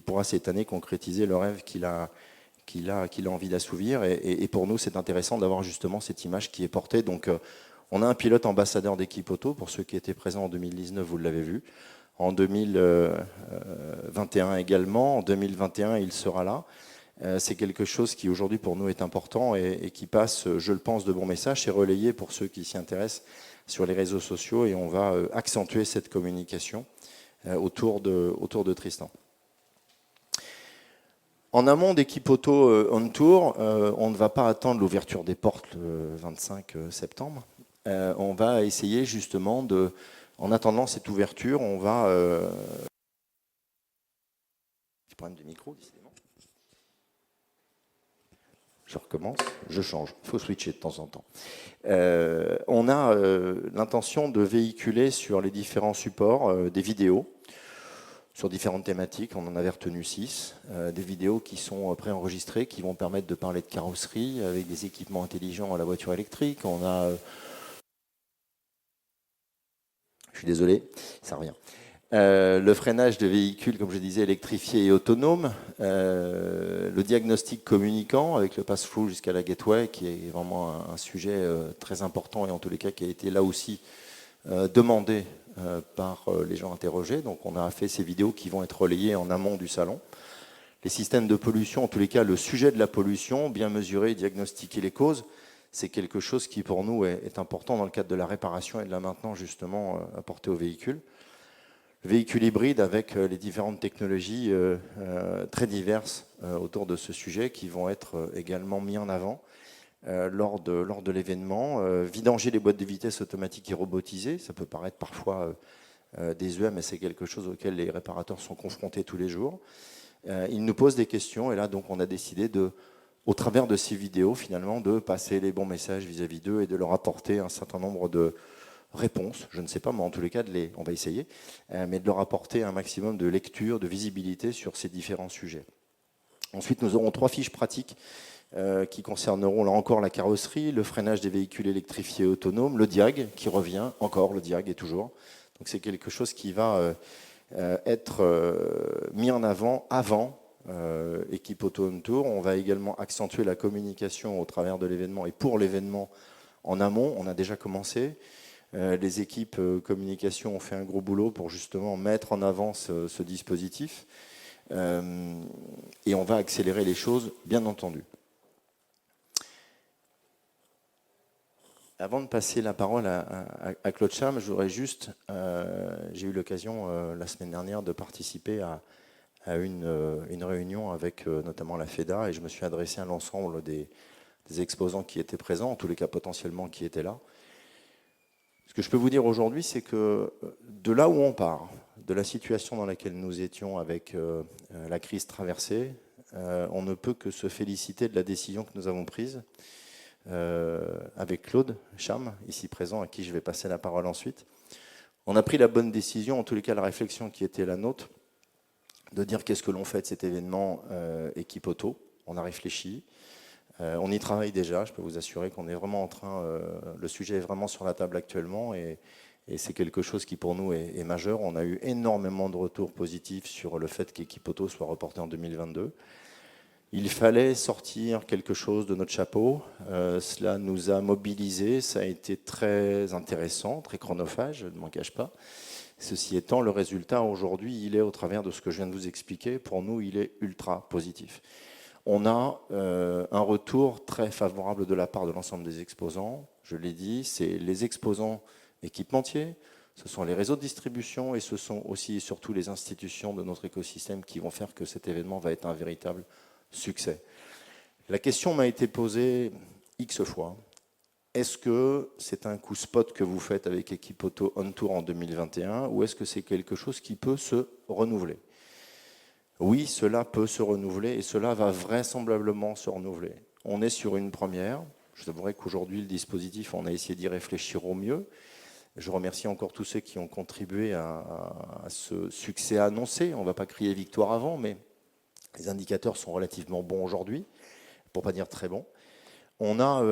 pourra cette année concrétiser le rêve qu'il a envie d'assouvir. Et pour nous, c'est intéressant d'avoir justement cette image qui est portée. Donc, on a un pilote ambassadeur d'équipe auto. Pour ceux qui étaient présents en 2019, vous l'avez vu. En 2021 également. En 2021, il sera là. C'est quelque chose qui aujourd'hui pour nous est important et qui passe, je le pense, de bons messages. C'est relayé pour ceux qui s'y intéressent sur les réseaux sociaux et on va accentuer cette communication autour de Tristan. En amont d'équipe auto on tour, on ne va pas attendre l'ouverture des portes le 25 septembre. On va essayer justement en attendant cette ouverture, on va... Petit problème de micro, décidément. Je recommence, je change. Il faut switcher de temps en temps. On a l'intention de véhiculer sur les différents supports des vidéos sur différentes thématiques. On en avait retenu 6. Des vidéos qui sont préenregistrées, qui vont permettre de parler de carrosserie avec des équipements intelligents à la voiture électrique. On a... Je suis désolé, ça revient. Le freinage de véhicules, comme je disais, électrifiés et autonomes, le diagnostic communicant avec le pass-through jusqu'à la gateway, qui est vraiment un sujet très important et en tous les cas qui a été là aussi demandé par les gens interrogés. Donc on a fait ces vidéos qui vont être relayées en amont du salon. Les systèmes de pollution, en tous les cas le sujet de la pollution, bien mesurer, diagnostiquer les causes, c'est quelque chose qui pour nous est important dans le cadre de la réparation et de la maintenance justement apportée au véhicule. Le véhicule hybride avec les différentes technologies très diverses autour de ce sujet qui vont être également mis en avant lors de l'événement. Vidanger les boîtes de vitesse automatiques et robotisées, ça peut paraître parfois désuet, mais c'est quelque chose auquel les réparateurs sont confrontés tous les jours. Ils nous posent des questions et là donc on a décidé au travers de ces vidéos finalement de passer les bons messages vis-à-vis d'eux et de leur apporter un certain nombre de réponses, je ne sais pas, mais en tous les cas, on va essayer, mais de leur apporter un maximum de lecture, de visibilité sur ces différents sujets. Ensuite, nous aurons 3 fiches pratiques qui concerneront là encore la carrosserie, le freinage des véhicules électrifiés autonomes, le diag qui revient, encore le diag et toujours. Donc c'est quelque chose qui va être mis en avant équipe Auto On Tour. On va également accentuer la communication au travers de l'événement et pour l'événement en amont. On a déjà commencé. Les équipes communication ont fait un gros boulot pour justement mettre en avant ce dispositif et on va accélérer les choses, bien entendu. Avant de passer la parole à Claude Cham, je voudrais juste, j'ai eu l'occasion la semaine dernière de participer à une réunion avec notamment la FEDA et je me suis adressé à l'ensemble des exposants qui étaient présents, en tous les cas potentiellement qui étaient là. Ce que je peux vous dire aujourd'hui, c'est que de là où on part, de la situation dans laquelle nous étions avec la crise traversée, on ne peut que se féliciter de la décision que nous avons prise avec Claude Cham, ici présent, à qui je vais passer la parole ensuite. On a pris la bonne décision, en tous les cas la réflexion qui était la nôtre, de dire qu'est-ce que l'on fait de cet événement équipe auto. On a réfléchi. On y travaille déjà, je peux vous assurer qu'on est vraiment en train, le sujet est vraiment sur la table actuellement et c'est quelque chose qui pour nous est majeur. On a eu énormément de retours positifs sur le fait qu'Équipe Auto soit reporté en 2022. Il fallait sortir quelque chose de notre chapeau, cela nous a mobilisés, ça a été très intéressant, très chronophage, je ne m'en cache pas. Ceci étant, le résultat aujourd'hui, il est au travers de ce que je viens de vous expliquer, pour nous il est ultra positif. On a un retour très favorable de la part de l'ensemble des exposants. Je l'ai dit, c'est les exposants équipementiers, ce sont les réseaux de distribution et ce sont aussi et surtout les institutions de notre écosystème qui vont faire que cet événement va être un véritable succès. La question m'a été posée X fois. Est-ce que c'est un coup spot que vous faites avec Équipe Auto On Tour en 2021 ou est-ce que c'est quelque chose qui peut se renouveler ? Oui, cela peut se renouveler et cela va vraisemblablement se renouveler. On est sur une première. Je vous avouerai qu'aujourd'hui, le dispositif, on a essayé d'y réfléchir au mieux. Je remercie encore tous ceux qui ont contribué à ce succès annoncé. On ne va pas crier victoire avant, mais les indicateurs sont relativement bons aujourd'hui, pour ne pas dire très bons. On a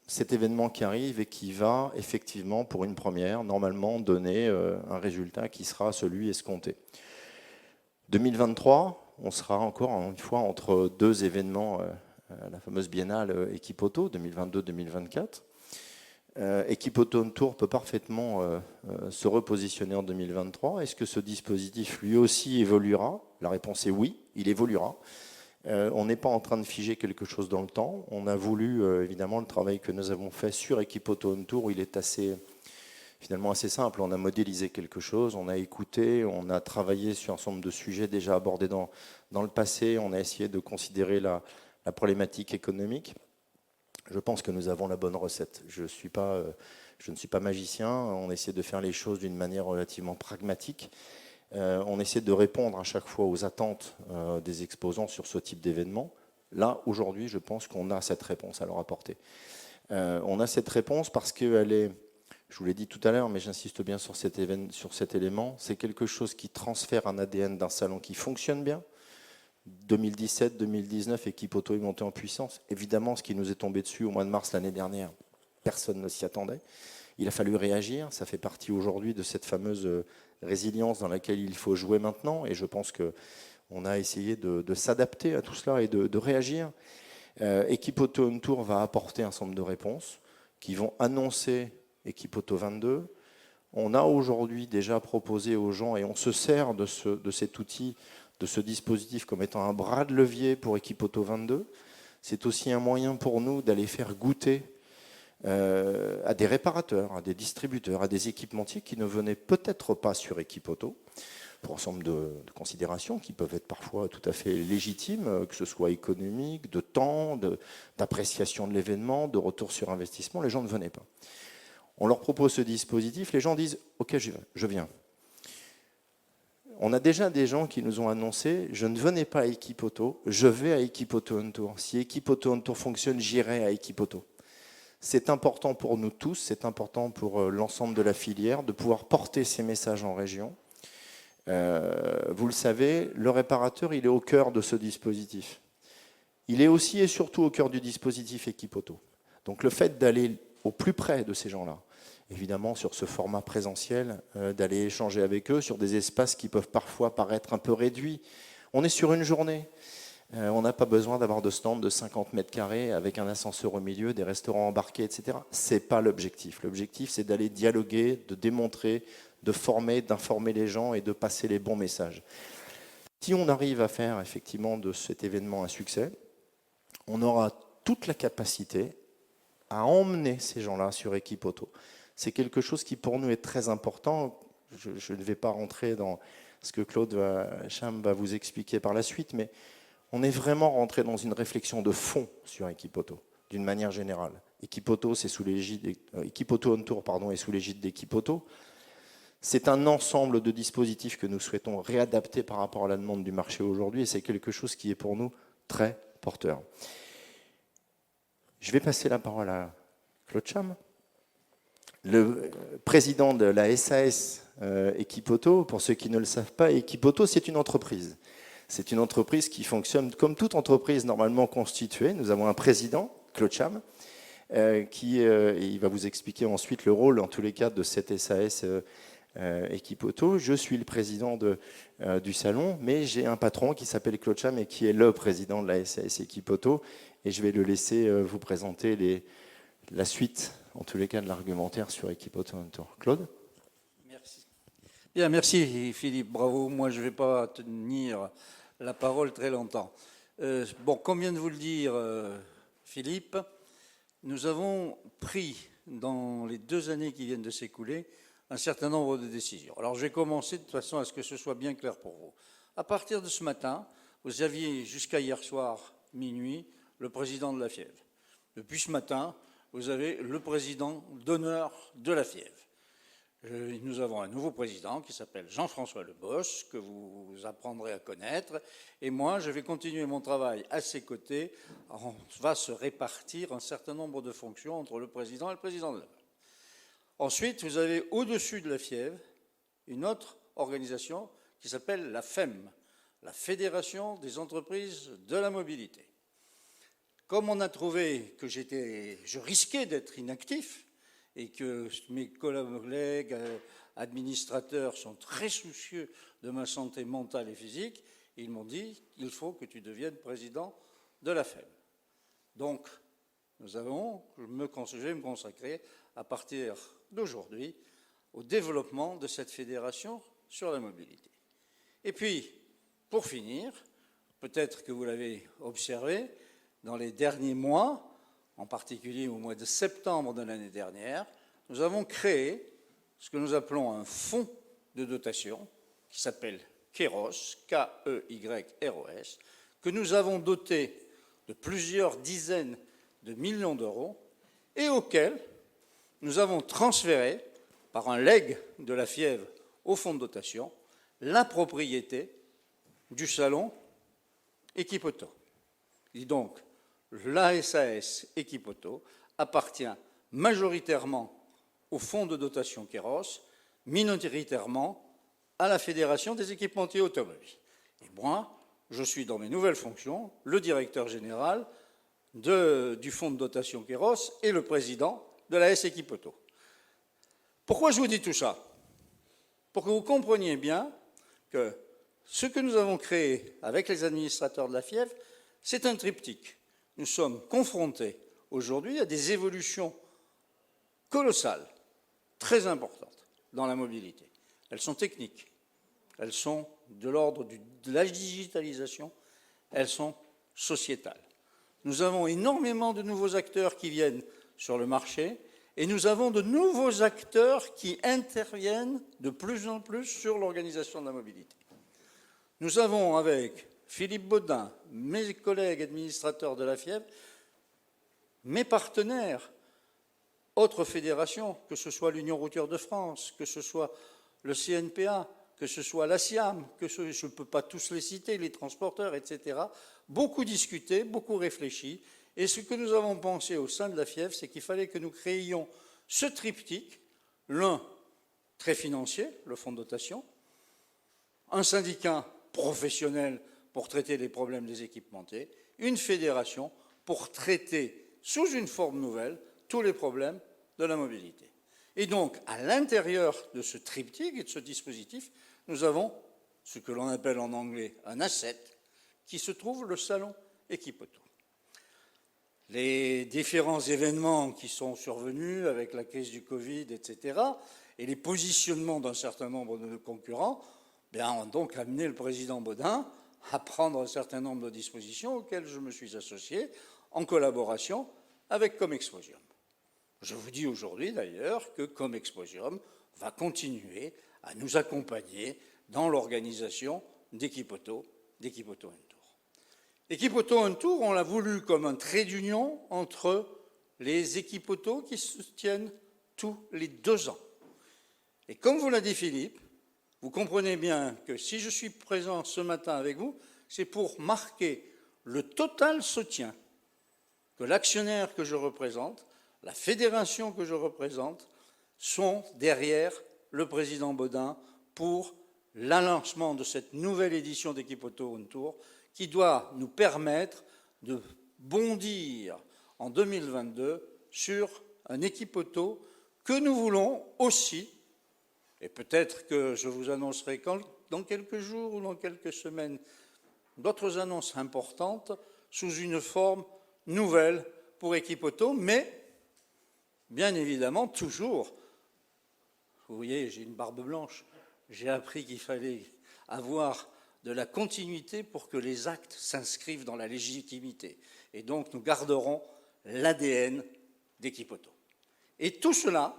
cet événement qui arrive et qui va effectivement, pour une première, normalement donner un résultat qui sera celui escompté. 2023, on sera encore une fois entre deux événements, la fameuse biennale Equipoto 2022-2024. Equipoto On Tour peut parfaitement se repositionner en 2023. Est-ce que ce dispositif lui aussi évoluera? La réponse est oui, il évoluera. On n'est pas en train de figer quelque chose dans le temps. On a voulu, évidemment, le travail que nous avons fait sur Equipoto On Tour, il est finalement assez simple. On a modélisé quelque chose, on a écouté, on a travaillé sur un certain nombre de sujets déjà abordés dans le passé. On a essayé de considérer la problématique économique. Je pense que nous avons la bonne recette. Je ne suis pas magicien. On essaie de faire les choses d'une manière relativement pragmatique. On essaie de répondre à chaque fois aux attentes des exposants sur ce type d'événement. Là, aujourd'hui, je pense qu'on a cette réponse à leur apporter. On a cette réponse parce qu'elle est, je vous l'ai dit tout à l'heure, mais j'insiste bien sur cet élément, c'est quelque chose qui transfère un ADN d'un salon qui fonctionne bien. 2017, 2019, Equipoto est monté en puissance. Évidemment, ce qui nous est tombé dessus au mois de mars l'année dernière, personne ne s'y attendait. Il a fallu réagir. Ça fait partie aujourd'hui de cette fameuse résilience dans laquelle il faut jouer maintenant. Et je pense qu'on a essayé de s'adapter à tout cela et de réagir. Equipoto On Tour va apporter un certain nombre de réponses qui vont annoncer Equipoto 22. On a aujourd'hui déjà proposé aux gens, et on se sert de cet outil, de ce dispositif comme étant un bras de levier pour Equipoto 22. C'est aussi un moyen pour nous d'aller faire goûter à des réparateurs, à des distributeurs, à des équipementiers qui ne venaient peut-être pas sur Equipoto, pour un ensemble de considérations qui peuvent être parfois tout à fait légitimes, que ce soit économique, de temps, d'appréciation de l'événement, de retour sur investissement. Les gens ne venaient pas. On leur propose ce dispositif, les gens disent « Ok, je viens ». On a déjà des gens qui nous ont annoncé « Je ne venais pas à Equipoto, je vais à Equipoto On Tour. Si Equipoto On Tour fonctionne, j'irai à Equipoto ». C'est important pour nous tous, c'est important pour l'ensemble de la filière de pouvoir porter ces messages en région. Vous le savez, le réparateur, il est au cœur de ce dispositif. Il est aussi et surtout au cœur du dispositif Equipoto. Donc le fait d'aller au plus près de ces gens-là, évidemment sur ce format présentiel, d'aller échanger avec eux sur des espaces qui peuvent parfois paraître un peu réduits. On est sur une journée. On n'a pas besoin d'avoir de stand de 50 mètres carrés avec un ascenseur au milieu, des restaurants embarqués, etc. Ce n'est pas l'objectif. L'objectif, c'est d'aller dialoguer, de démontrer, de former, d'informer les gens et de passer les bons messages. Si on arrive à faire effectivement de cet événement un succès, on aura toute la capacité à emmener ces gens-là sur Equipoto. C'est quelque chose qui pour nous est très important. Je ne vais pas rentrer dans ce que Claude Cham va vous expliquer par la suite, mais on est vraiment rentré dans une réflexion de fond sur Equipoto, d'une manière générale. Equipoto, c'est sous l'égide, Equipoto On Tour, pardon, est sous l'égide d'Equipoto. C'est un ensemble de dispositifs que nous souhaitons réadapter par rapport à la demande du marché aujourd'hui, et c'est quelque chose qui est pour nous très porteur. Je vais passer la parole à Claude Cham, le président de la SAS Equipoto. Pour ceux qui ne le savent pas, Equipoto, c'est une entreprise. C'est une entreprise qui fonctionne comme toute entreprise normalement constituée. Nous avons un président, Claude Cham, il va vous expliquer ensuite le rôle, en tous les cas, de cette SAS Equipoto. Je suis le président du salon, mais j'ai un patron qui s'appelle Claude Cham et qui est le président de la SAS Equipoto. Et je vais le laisser vous présenter la suite, en tous les cas, de l'argumentaire sur Equipoto On Tour. Claude ? Merci. Bien, merci Philippe, bravo. Moi, je ne vais pas tenir la parole très longtemps. Bon, comme vient de vous le dire Philippe, nous avons pris, dans les 2 années qui viennent de s'écouler, un certain nombre de décisions. Alors, je vais commencer de toute façon à ce que ce soit bien clair pour vous. À partir de ce matin, vous aviez jusqu'à hier soir, minuit, le président de la FIEV. Depuis ce matin, vous avez le président d'honneur de la FIEV. Nous avons un nouveau président qui s'appelle Jean-François Lebos, que vous apprendrez à connaître. Et moi, je vais continuer mon travail à ses côtés. On va se répartir un certain nombre de fonctions entre le président et le président de l'honneur. Ensuite, vous avez au-dessus de la FIEV une autre organisation qui s'appelle la FEM, la Fédération des entreprises de la mobilité. Comme on a trouvé que je risquais d'être inactif et que mes collègues administrateurs sont très soucieux de ma santé mentale et physique, ils m'ont dit il faut que tu deviennes président de la FEM. Donc, je vais me consacrer à partir d'aujourd'hui au développement de cette fédération sur la mobilité. Et puis, pour finir, peut-être que vous l'avez observé, dans les derniers mois, en particulier au mois de septembre de l'année dernière, nous avons créé ce que nous appelons un fonds de dotation qui s'appelle KEYROS, K-E-Y-R-O-S, que nous avons doté de plusieurs dizaines de millions d'euros et auquel nous avons transféré, par un leg de la FIEV au fonds de dotation, la propriété du salon Equipoto. Et donc, la SAS Equipoto appartient majoritairement au fonds de dotation KEYROS, minoritairement à la Fédération des équipementiers automobiles. Et moi, je suis dans mes nouvelles fonctions le directeur général du fonds de dotation KEYROS et le président de la S Equipoto. Pourquoi je vous dis tout ça? Pour que vous compreniez bien que ce que nous avons créé avec les administrateurs de la FIEV, c'est un triptyque. Nous sommes confrontés aujourd'hui à des évolutions colossales, très importantes dans la mobilité. Elles sont techniques, elles sont de l'ordre de la digitalisation, elles sont sociétales. Nous avons énormément de nouveaux acteurs qui viennent sur le marché et nous avons de nouveaux acteurs qui interviennent de plus en plus sur l'organisation de la mobilité. Nous avons avec Philippe Baudin, mes collègues administrateurs de la FIEV, mes partenaires, autres fédérations, que ce soit l'Union routière de France, que ce soit le CNPA, que ce soit la SIAM, je ne peux pas tous les citer, les transporteurs, etc., beaucoup discuté, beaucoup réfléchi. Et ce que nous avons pensé au sein de la FIEV, c'est qu'il fallait que nous créions ce triptyque, l'un très financier, le fonds de dotation, un syndicat professionnel pour traiter les problèmes des équipementiers, une fédération pour traiter sous une forme nouvelle tous les problèmes de la mobilité. Et donc, à l'intérieur de ce triptyque et de ce dispositif, nous avons ce que l'on appelle en anglais un asset, qui se trouve le salon Equipoto. Les différents événements qui sont survenus avec la crise du Covid, etc., et les positionnements d'un certain nombre de nos concurrents, ont donc amené le président Baudin à prendre un certain nombre de dispositions auxquelles je me suis associé en collaboration avec Comexposium. Je vous dis aujourd'hui d'ailleurs que Comexposium va continuer à nous accompagner dans l'organisation d'Equipoto Untour. Equipoto Untour, on l'a voulu comme un trait d'union entre les équipotos qui se tiennent tous les 2 ans. Et comme vous l'a dit Philippe, vous comprenez bien que si je suis présent ce matin avec vous, c'est pour marquer le total soutien que l'actionnaire que je représente, la fédération que je représente, sont derrière le président Baudin pour l'alancement de cette nouvelle édition d'Equipoto Untour qui doit nous permettre de bondir en 2022 sur un Equipoto que nous voulons aussi, et peut-être que je vous annoncerai dans quelques jours ou dans quelques semaines d'autres annonces importantes sous une forme nouvelle pour Equipoto, mais bien évidemment toujours, vous voyez, j'ai une barbe blanche, j'ai appris qu'il fallait avoir de la continuité pour que les actes s'inscrivent dans la légitimité. Et donc nous garderons l'ADN d'Equipoto. Et tout cela,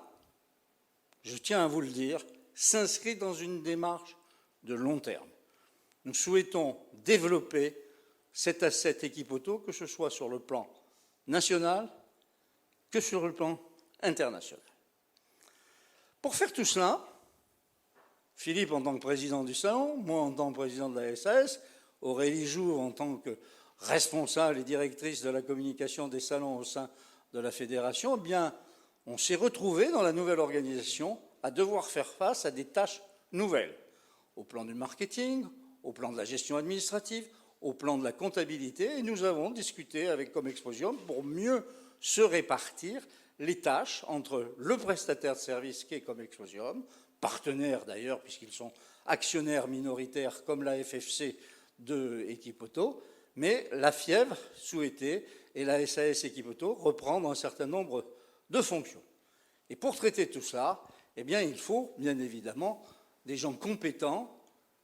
je tiens à vous le dire, s'inscrit dans une démarche de long terme. Nous souhaitons développer cet asset Equipoto, que ce soit sur le plan national que sur le plan international. Pour faire tout cela, Philippe en tant que président du salon, moi en tant que président de la SAS, Aurélie Jouve en tant que responsable et directrice de la communication des salons au sein de la fédération, on s'est retrouvé dans la nouvelle organisation à devoir faire face à des tâches nouvelles, au plan du marketing, au plan de la gestion administrative, au plan de la comptabilité, et nous avons discuté avec Comexposium pour mieux se répartir les tâches entre le prestataire de service qu'est Comexposium, partenaire d'ailleurs puisqu'ils sont actionnaires minoritaires comme la FFC de Equipoto, mais la Fièvre souhaitait, et la SAS Equipoto, reprendre un certain nombre de fonctions. Et pour traiter tout cela, eh bien, il faut bien évidemment des gens compétents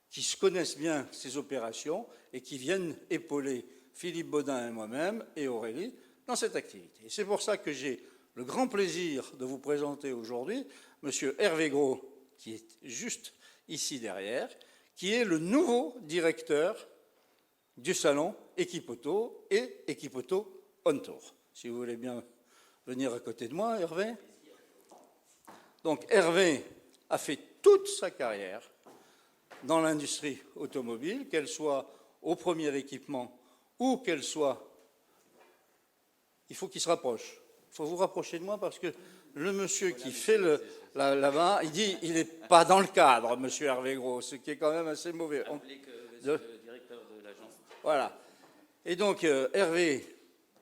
qui se connaissent bien ces opérations et qui viennent épauler Philippe Baudin et moi-même et Aurélie dans cette activité. Et c'est pour ça que j'ai le grand plaisir de vous présenter aujourd'hui M. Hervé Gros, qui est juste ici derrière, qui est le nouveau directeur du salon Equipoto et Equipoto On Tour. Si vous voulez bien venir à côté de moi, Hervé. Donc Hervé a fait toute sa carrière dans l'industrie automobile, qu'elle soit au premier équipement ou qu'elle soit... Il faut qu'il se rapproche. Il faut vous rapprocher de moi parce que le monsieur qui fait là-bas, il dit il n'est pas dans le cadre, monsieur Hervé Gros, ce qui est quand même assez mauvais. Le directeur de l'agence. Voilà. Et donc Hervé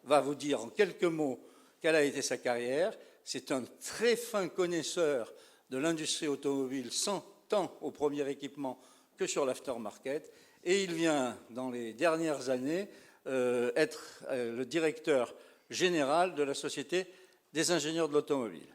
va vous dire en quelques mots quelle a été sa carrière. C'est un très fin connaisseur de l'industrie automobile, tant au premier équipement que sur l'aftermarket. Et il vient, dans les dernières années, être le directeur général de la Société des ingénieurs de l'automobile.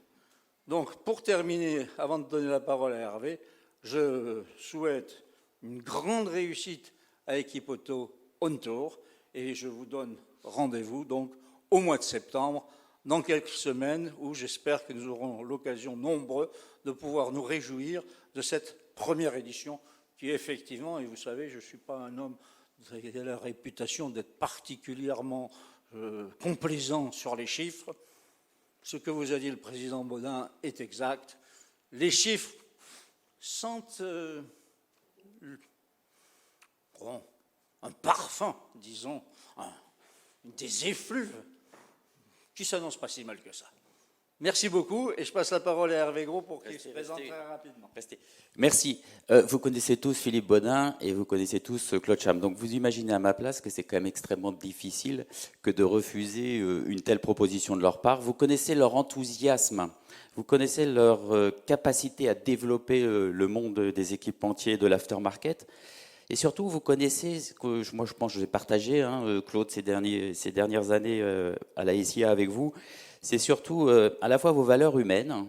Donc, pour terminer, avant de donner la parole à Hervé, je souhaite une grande réussite à Equipoto On Tour et je vous donne rendez-vous donc au mois de septembre, dans quelques semaines, où j'espère que nous aurons l'occasion nombreux de pouvoir nous réjouir de cette première édition qui effectivement, et vous savez, je ne suis pas un homme qui a la réputation d'être particulièrement complaisant sur les chiffres. Ce que vous a dit le président Baudin est exact. Les chiffres sentent un parfum, disons, des effluves qui ne s'annoncent pas si mal que ça. Merci beaucoup et je passe la parole à Hervé Gros pour qu'il se présente très rapidement. Merci. Vous connaissez tous Philippe Baudin et vous connaissez tous Claude Cham. Donc vous imaginez à ma place que c'est quand même extrêmement difficile que de refuser une telle proposition de leur part. Vous connaissez leur enthousiasme, vous connaissez leur capacité à développer le monde des équipementiers de l'aftermarket. Et surtout, vous connaissez, moi je pense que je vais partager, Claude, ces dernières années à la SIA avec vous, c'est surtout à la fois vos valeurs humaines,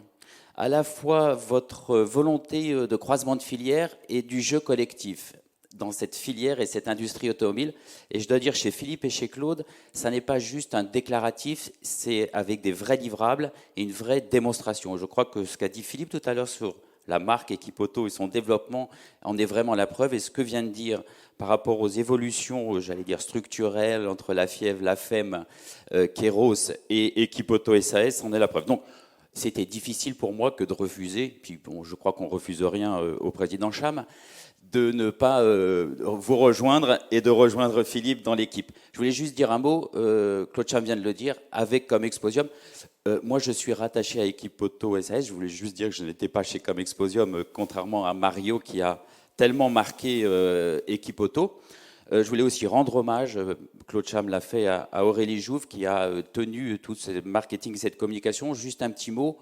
à la fois votre volonté de croisement de filière et du jeu collectif dans cette filière et cette industrie automobile. Et je dois dire, chez Philippe et chez Claude, ça n'est pas juste un déclaratif, c'est avec des vrais livrables et une vraie démonstration. Je crois que ce qu'a dit Philippe tout à l'heure sur la marque Equipoto et son développement en est vraiment la preuve. Et ce que vient de dire par rapport aux évolutions, j'allais dire structurelles, entre la Fièvre, la FEM, Kéros et Equipoto SAS, en est la preuve. Donc, c'était difficile pour moi que de refuser, puis bon, je crois qu'on ne refuse rien au président Cham, de ne pas vous rejoindre et de rejoindre Philippe dans l'équipe. Je voulais juste dire un mot, Claude Cham vient de le dire, avec Comexposium. Moi, je suis rattaché à Equipoto SAS. Je voulais juste dire que je n'étais pas chez Comexposium, contrairement à Mario qui a tellement marqué Equipoto. Je voulais aussi rendre hommage, Claude Cham l'a fait, à Aurélie Jouve qui a tenu tout ce marketing et cette communication. Juste un petit mot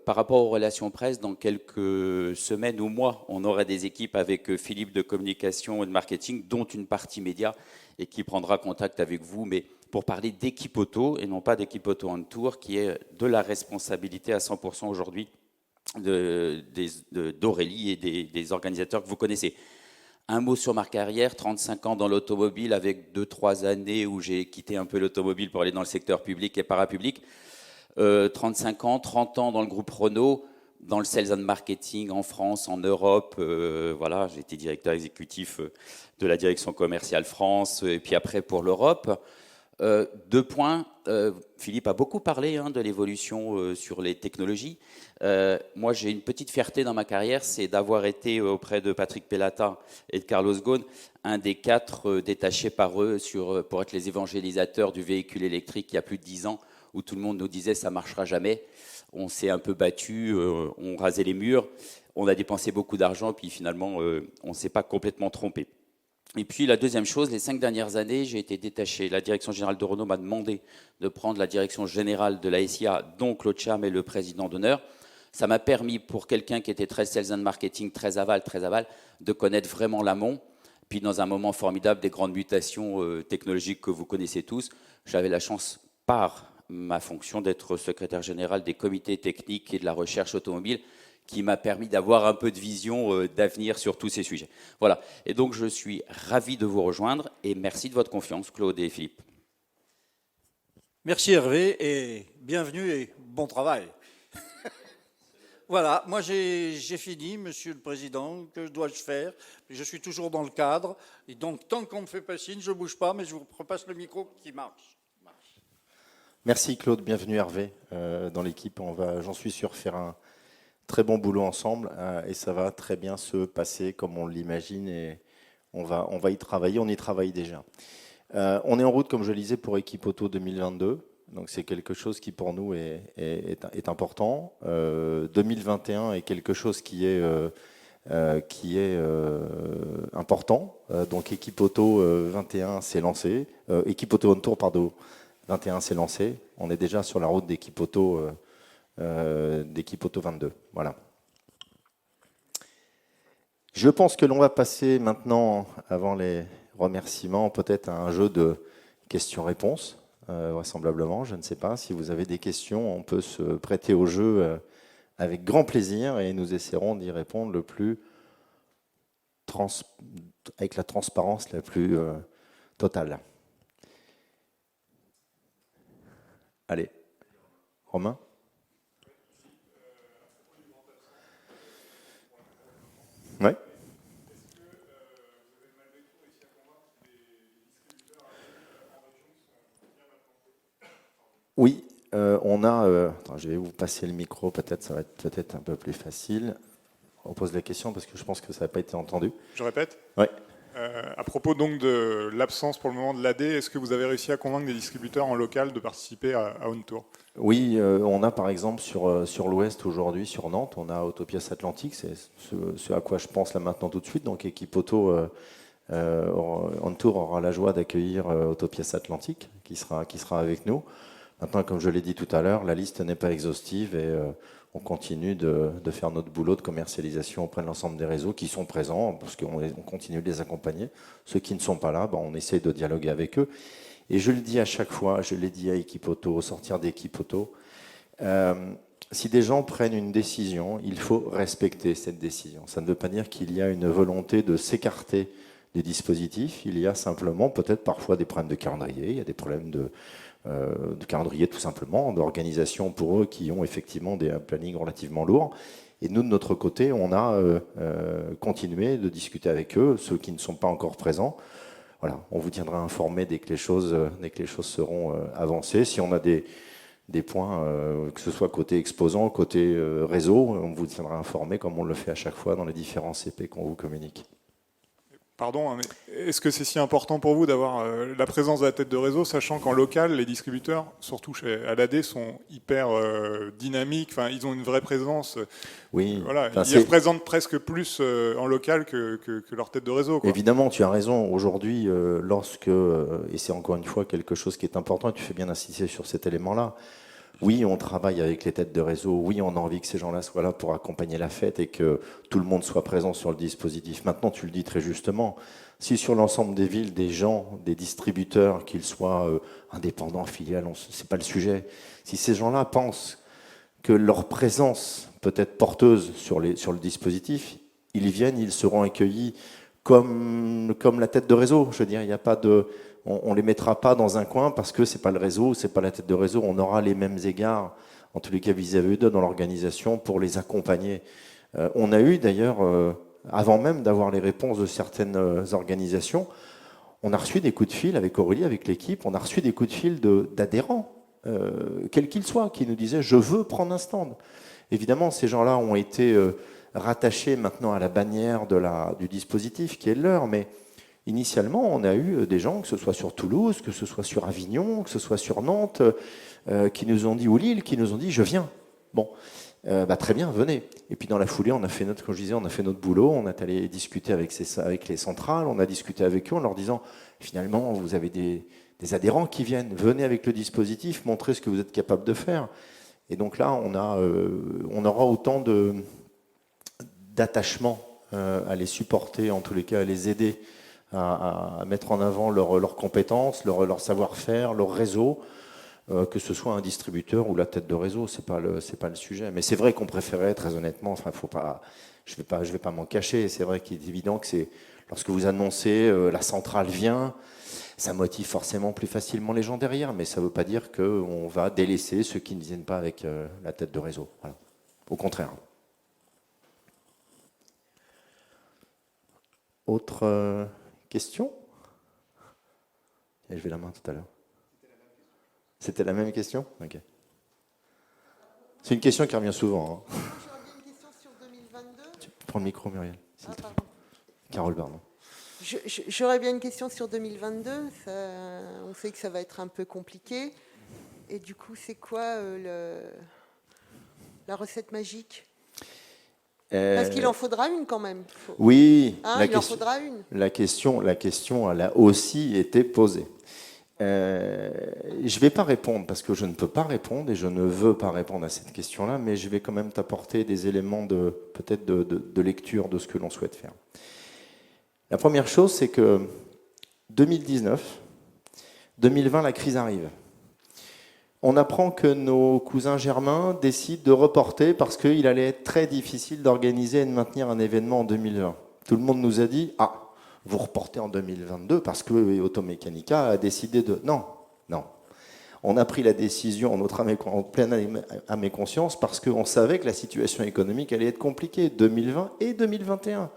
par rapport aux relations presse. Dans quelques semaines ou mois, on aura des équipes avec Philippe de communication et de marketing, dont une partie média, et qui prendra contact avec vous, mais pour parler d'Equipoto et non pas d'Equipoto On Tour, qui est de la responsabilité à 100% aujourd'hui d'Aurélie et des organisateurs que vous connaissez. Un mot sur ma carrière, 35 ans dans l'automobile avec 2-3 années où j'ai quitté un peu l'automobile pour aller dans le secteur public et parapublic. 35 ans, 30 ans dans le groupe Renault, dans le sales and marketing en France, en Europe. Voilà, j'ai été directeur exécutif de la direction commerciale France et puis après pour l'Europe. 2 points. Philippe a beaucoup parlé de l'évolution sur les technologies. Moi, j'ai une petite fierté dans ma carrière, c'est d'avoir été auprès de Patrick Pellata et de Carlos Ghosn, un des 4 détachés par eux pour être les évangélisateurs du véhicule électrique il y a plus de 10 ans, où tout le monde nous disait ça marchera jamais. On s'est un peu battu, on rasait les murs, on a dépensé beaucoup d'argent, puis finalement, on ne s'est pas complètement trompé. Et puis la deuxième chose, les 5 dernières années, j'ai été détaché. La direction générale de Renault m'a demandé de prendre la direction générale de la SIA, dont Claude Cham est le président d'honneur. Ça m'a permis, pour quelqu'un qui était très sales and marketing, très aval, de connaître vraiment l'amont. Puis dans un moment formidable des grandes mutations technologiques que vous connaissez tous, j'avais la chance, par ma fonction, d'être secrétaire général des comités techniques et de la recherche automobile, qui m'a permis d'avoir un peu de vision d'avenir sur tous ces sujets. Voilà. Et donc, je suis ravi de vous rejoindre et merci de votre confiance, Claude et Philippe. Merci Hervé et bienvenue et bon travail. Voilà, moi j'ai fini, Monsieur le Président, que dois-je faire? Je suis toujours dans le cadre, et donc tant qu'on me fait pas signe, je ne bouge pas, mais je vous repasse le micro qui marche. Merci Claude, bienvenue Hervé dans l'équipe. On va, j'en suis sûr, faire un très bon boulot ensemble et ça va très bien se passer comme on l'imagine et on va y travailler, on y travaille déjà. On est en route, comme je le disais, pour Équipe Auto 2022. Donc c'est quelque chose qui pour nous est important. 2021 est quelque chose qui est important. Donc Équipe Auto 21 s'est lancé. Équipe Auto On Tour, pardon, 21 s'est lancé. On est déjà sur la route d'Équipe Auto 22. Voilà. Je pense que l'on va passer maintenant, avant les remerciements, peut-être à un jeu de questions-réponses. Vraisemblablement, je ne sais pas. Si vous avez des questions, on peut se prêter au jeu avec grand plaisir et nous essaierons d'y répondre le plus avec la transparence la plus totale. Allez, Romain. Ouais. Oui, on a. Attends, je vais vous passer le micro, peut-être ça va être peut-être un peu plus facile. On pose la question parce que je pense que ça n'a pas été entendu. Je répète. Oui. À propos donc de l'absence pour le moment de l'AD, est-ce que vous avez réussi à convaincre des distributeurs en local de participer à On Tour? Oui, on a par exemple sur l'Ouest aujourd'hui, sur Nantes, on a Autopièce Atlantique, c'est ce à quoi je pense là maintenant tout de suite. Donc Équipe Auto On Tour aura la joie d'accueillir Autopièce Atlantique qui sera avec nous. Maintenant, comme je l'ai dit tout à l'heure, la liste n'est pas exhaustive et on continue de faire notre boulot de commercialisation auprès de l'ensemble des réseaux qui sont présents, parce qu'on continue de les accompagner. Ceux qui ne sont pas là, on essaie de dialoguer avec eux. Et je le dis à chaque fois, je l'ai dit à Équipe Auto, au sortir d'Équipe Auto, si des gens prennent une décision, il faut respecter cette décision. Ça ne veut pas dire qu'il y a une volonté de s'écarter des dispositifs, il y a simplement peut-être parfois des problèmes de calendrier, il y a des problèmes de calendrier tout simplement, d'organisation pour eux qui ont effectivement des plannings relativement lourds. Et nous, de notre côté, on a continué de discuter avec eux, ceux qui ne sont pas encore présents. Voilà, on vous tiendra informé dès que les choses seront avancées. Si on a des points, que ce soit côté exposant, côté réseau, on vous tiendra informé comme on le fait à chaque fois dans les différents CP qu'on vous communique. Pardon, mais est-ce que c'est si important pour vous d'avoir la présence de la tête de réseau, sachant qu'en local, les distributeurs, surtout à l'AD, sont hyper dynamiques, enfin, ils ont une vraie présence. Oui. Voilà, ils représentent presque plus en local que leur tête de réseau, quoi. Évidemment, tu as raison. Aujourd'hui, et c'est encore une fois quelque chose qui est important, et tu fais bien insister sur cet élément-là, oui, on travaille avec les têtes de réseau. Oui, on a envie que ces gens-là soient là pour accompagner la fête et que tout le monde soit présent sur le dispositif. Maintenant, tu le dis très justement, si sur l'ensemble des villes, des gens, des distributeurs, qu'ils soient indépendants, filiales, c'est pas le sujet. Si ces gens-là pensent que leur présence peut être porteuse sur le dispositif, ils viennent, ils seront accueillis comme la tête de réseau. Je veux dire, il n'y a pas de... On ne les mettra pas dans un coin parce que ce n'est pas le réseau, ce n'est pas la tête de réseau. On aura les mêmes égards, en tous les cas vis-à-vis d'eux, dans l'organisation pour les accompagner. On a eu d'ailleurs, avant même d'avoir les réponses de certaines organisations, on a reçu des coups de fil avec Aurélie, avec l'équipe, on a reçu des coups de fil d'adhérents, quels qu'ils soient, qui nous disaient « je veux prendre un stand ». Évidemment, ces gens-là ont été rattachés maintenant à la bannière du dispositif qui est le leur, mais Initialement, on a eu des gens, que ce soit sur Toulouse, que ce soit sur Avignon, que ce soit sur Nantes, qui nous ont dit, ou Lille, qui nous ont dit, je viens. Bon, très bien, venez. Et puis dans la foulée, on a fait notre, comme je disais, on a fait notre boulot, on est allé discuter avec les centrales, on a discuté avec eux en leur disant, finalement, vous avez des adhérents qui viennent, venez avec le dispositif, montrez ce que vous êtes capable de faire. Et donc là, on aura autant d'attachement à les supporter, en tous les cas à les aider à mettre en avant leurs compétences, leur savoir-faire, leur réseau, que ce soit un distributeur ou la tête de réseau, c'est pas le sujet. Mais c'est vrai qu'on préférait, très honnêtement, enfin, je vais pas m'en cacher. C'est vrai qu'il est évident que c'est lorsque vous annoncez la centrale vient, ça motive forcément plus facilement les gens derrière, mais ça ne veut pas dire qu'on va délaisser ceux qui ne viennent pas avec la tête de réseau. Voilà. Au contraire. Autre question ? Je vais la main tout à l'heure. C'était la même question ? Ok. C'est une question qui revient souvent. Hein. J'aurais bien une question sur 2022. Tu prends le micro, Muriel. Pardon. Carole, pardon. J'aurais bien une question sur 2022. On sait que ça va être un peu compliqué. Et du coup, c'est quoi la recette magique ? Parce qu'il en faudra une quand même. Oui, il en faudra une. La question, elle a aussi été posée. Je ne vais pas répondre parce que je ne peux pas répondre et je ne veux pas répondre à cette question-là, mais je vais quand même t'apporter des éléments peut-être de lecture de ce que l'on souhaite faire. La première chose, c'est que 2019, 2020, la crise arrive. On apprend que nos cousins germains décident de reporter parce qu'il allait être très difficile d'organiser et de maintenir un événement en 2020. Tout le monde nous a dit « Ah, vous reportez en 2022 parce que Automechanica a décidé de... » Non. On a pris la décision en pleine âme et conscience parce qu'on savait que la situation économique allait être compliquée 2020 et 2021.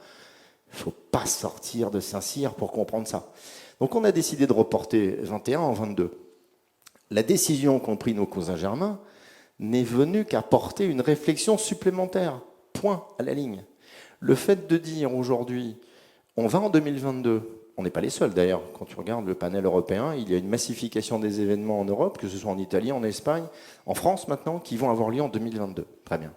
Il ne faut pas sortir de Saint-Cyr pour comprendre ça. Donc on a décidé de reporter 21 en 22. La décision qu'ont pris nos cousins germains n'est venue qu'apporter une réflexion supplémentaire. Point à la ligne. Le fait de dire aujourd'hui, on va en 2022, on n'est pas les seuls d'ailleurs, quand tu regardes le panel européen, il y a une massification des événements en Europe, que ce soit en Italie, en Espagne, en France maintenant, qui vont avoir lieu en 2022. Très bien.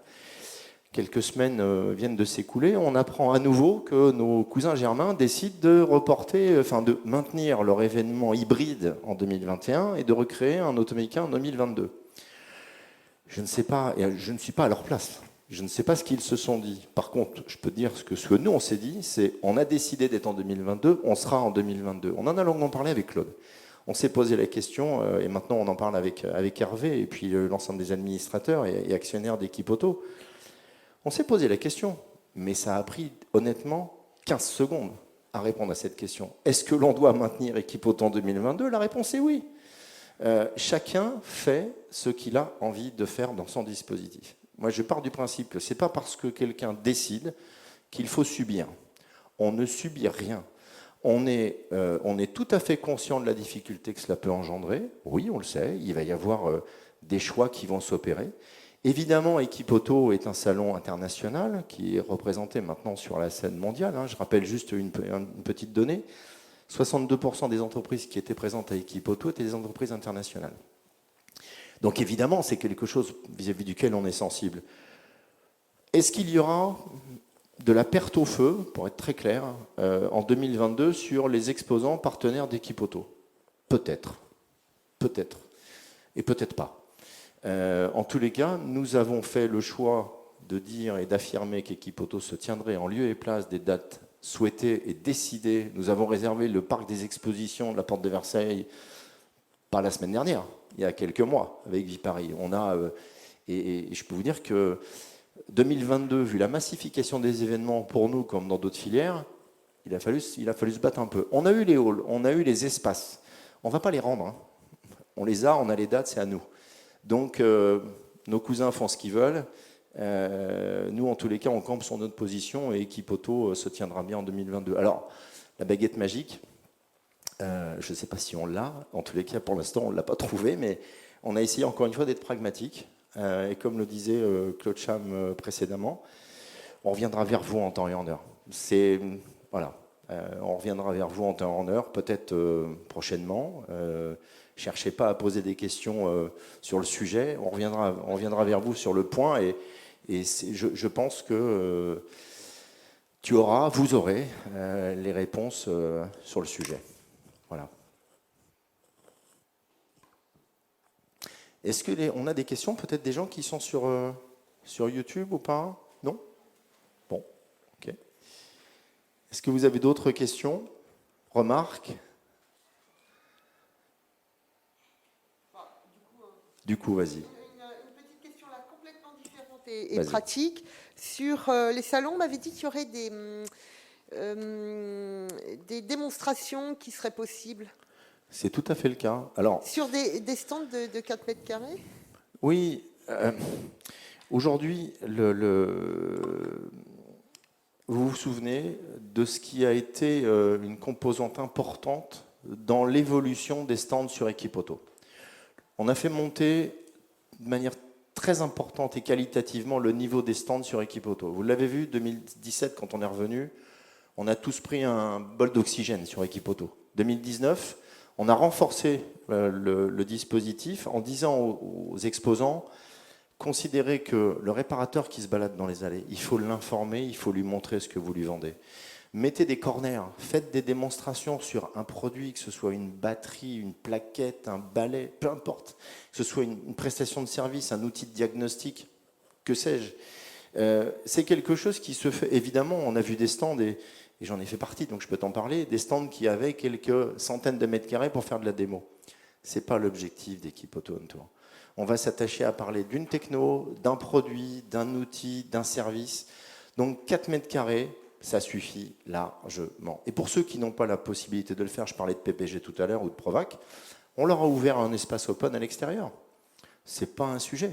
Quelques semaines viennent de s'écouler, on apprend à nouveau que nos cousins germains décident de reporter, de maintenir leur événement hybride en 2021 et de recréer un Automecha en 2022. Je ne sais pas, et je ne suis pas à leur place. Je ne sais pas ce qu'ils se sont dit. Par contre, je peux dire ce que nous on s'est dit, c'est on a décidé d'être en 2022, on sera en 2022. On en a longuement parlé avec Claude. On s'est posé la question, et maintenant on en parle avec Hervé et puis l'ensemble des administrateurs et actionnaires d'Equipe Auto. On s'est posé la question, mais ça a pris honnêtement 15 secondes à répondre à cette question. Est-ce que l'on doit maintenir Equipe Auto en 2022 ? La réponse est oui. Chacun fait ce qu'il a envie de faire dans son dispositif. Moi, je pars du principe que ce n'est pas parce que quelqu'un décide qu'il faut subir. On ne subit rien. On est tout à fait conscient de la difficulté que cela peut engendrer. Oui, on le sait, il va y avoir des choix qui vont s'opérer. Évidemment, Equipe Auto est un salon international qui est représenté maintenant sur la scène mondiale. Je rappelle juste une petite donnée. 62% des entreprises qui étaient présentes à Equipe Auto étaient des entreprises internationales. Donc évidemment, c'est quelque chose vis-à-vis duquel on est sensible. Est-ce qu'il y aura de la perte au feu, pour être très clair, en 2022 sur les exposants partenaires d'Equipe Auto ? Peut-être. Peut-être. Et peut-être pas. En tous les cas, nous avons fait le choix de dire et d'affirmer qu'Equipe Auto se tiendrait en lieu et place des dates souhaitées et décidées. Nous avons réservé le parc des expositions de la Porte de Versailles, pas la semaine dernière, il y a quelques mois, avec Viparis. Et je peux vous dire que 2022, vu la massification des événements pour nous comme dans d'autres filières, il a fallu se battre un peu. On a eu les halls, on a eu les espaces. On ne va pas les rendre. On les a, on a les dates, c'est à nous. Donc, nos cousins font ce qu'ils veulent. Nous, en tous les cas, on campe sur notre position et Equipe Auto se tiendra bien en 2022. Alors, la baguette magique, je ne sais pas si on l'a. En tous les cas, pour l'instant, on ne l'a pas trouvée, mais on a essayé encore une fois d'être pragmatique. Et comme le disait Claude Cham précédemment, on reviendra vers vous en temps et en heure. Voilà. On reviendra vers vous en temps et en heure, peut-être prochainement. Cherchez pas à poser des questions sur le sujet. On reviendra vers vous sur le point. Et je pense que vous aurez les réponses sur le sujet. Voilà. Est-ce qu'on a des questions, peut-être des gens qui sont sur YouTube ou pas? Non? Bon, ok. Est-ce que vous avez d'autres questions? Remarques? Du coup, vas-y. Une petite question là, complètement différente et pratique. Sur les salons, on m'avait dit qu'il y aurait des démonstrations qui seraient possibles. C'est tout à fait le cas. Alors, sur des stands de 4 mètres carrés? Oui. Aujourd'hui, vous vous souvenez de ce qui a été une composante importante dans l'évolution des stands sur Equipoto. On a fait monter de manière très importante et qualitativement le niveau des stands sur Equipoto. Vous l'avez vu, 2017, quand on est revenu, on a tous pris un bol d'oxygène sur Equipoto. 2019, on a renforcé le dispositif en disant aux exposants, considérez que le réparateur qui se balade dans les allées, il faut l'informer, il faut lui montrer ce que vous lui vendez. Mettez des corners, faites des démonstrations sur un produit, que ce soit une batterie, une plaquette, un balai, peu importe, que ce soit une prestation de service, un outil de diagnostic, que sais-je. C'est quelque chose qui se fait, évidemment, on a vu des stands, et j'en ai fait partie, donc je peux t'en parler, des stands qui avaient quelques centaines de mètres carrés pour faire de la démo. Ce n'est pas l'objectif d'Equipoto On Tour. On va s'attacher à parler d'une techno, d'un produit, d'un outil, d'un service. Donc 4 mètres carrés, ça suffit largement. Et pour ceux qui n'ont pas la possibilité de le faire, je parlais de PPG tout à l'heure ou de Provac, on leur a ouvert un espace open à l'extérieur. Ce n'est pas un sujet.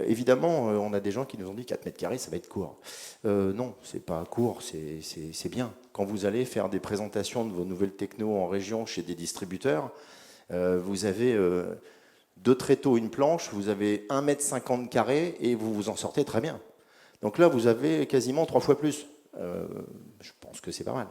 Évidemment, on a des gens qui nous ont dit 4 mètres carrés, ça va être court. Non, c'est pas court, c'est bien. Quand vous allez faire des présentations de vos nouvelles technos en région chez des distributeurs, vous avez 2 tréteaux, une planche, vous avez 1,50 m carrés et vous vous en sortez très bien. Donc là, vous avez quasiment 3 fois plus. Je pense que c'est pas mal.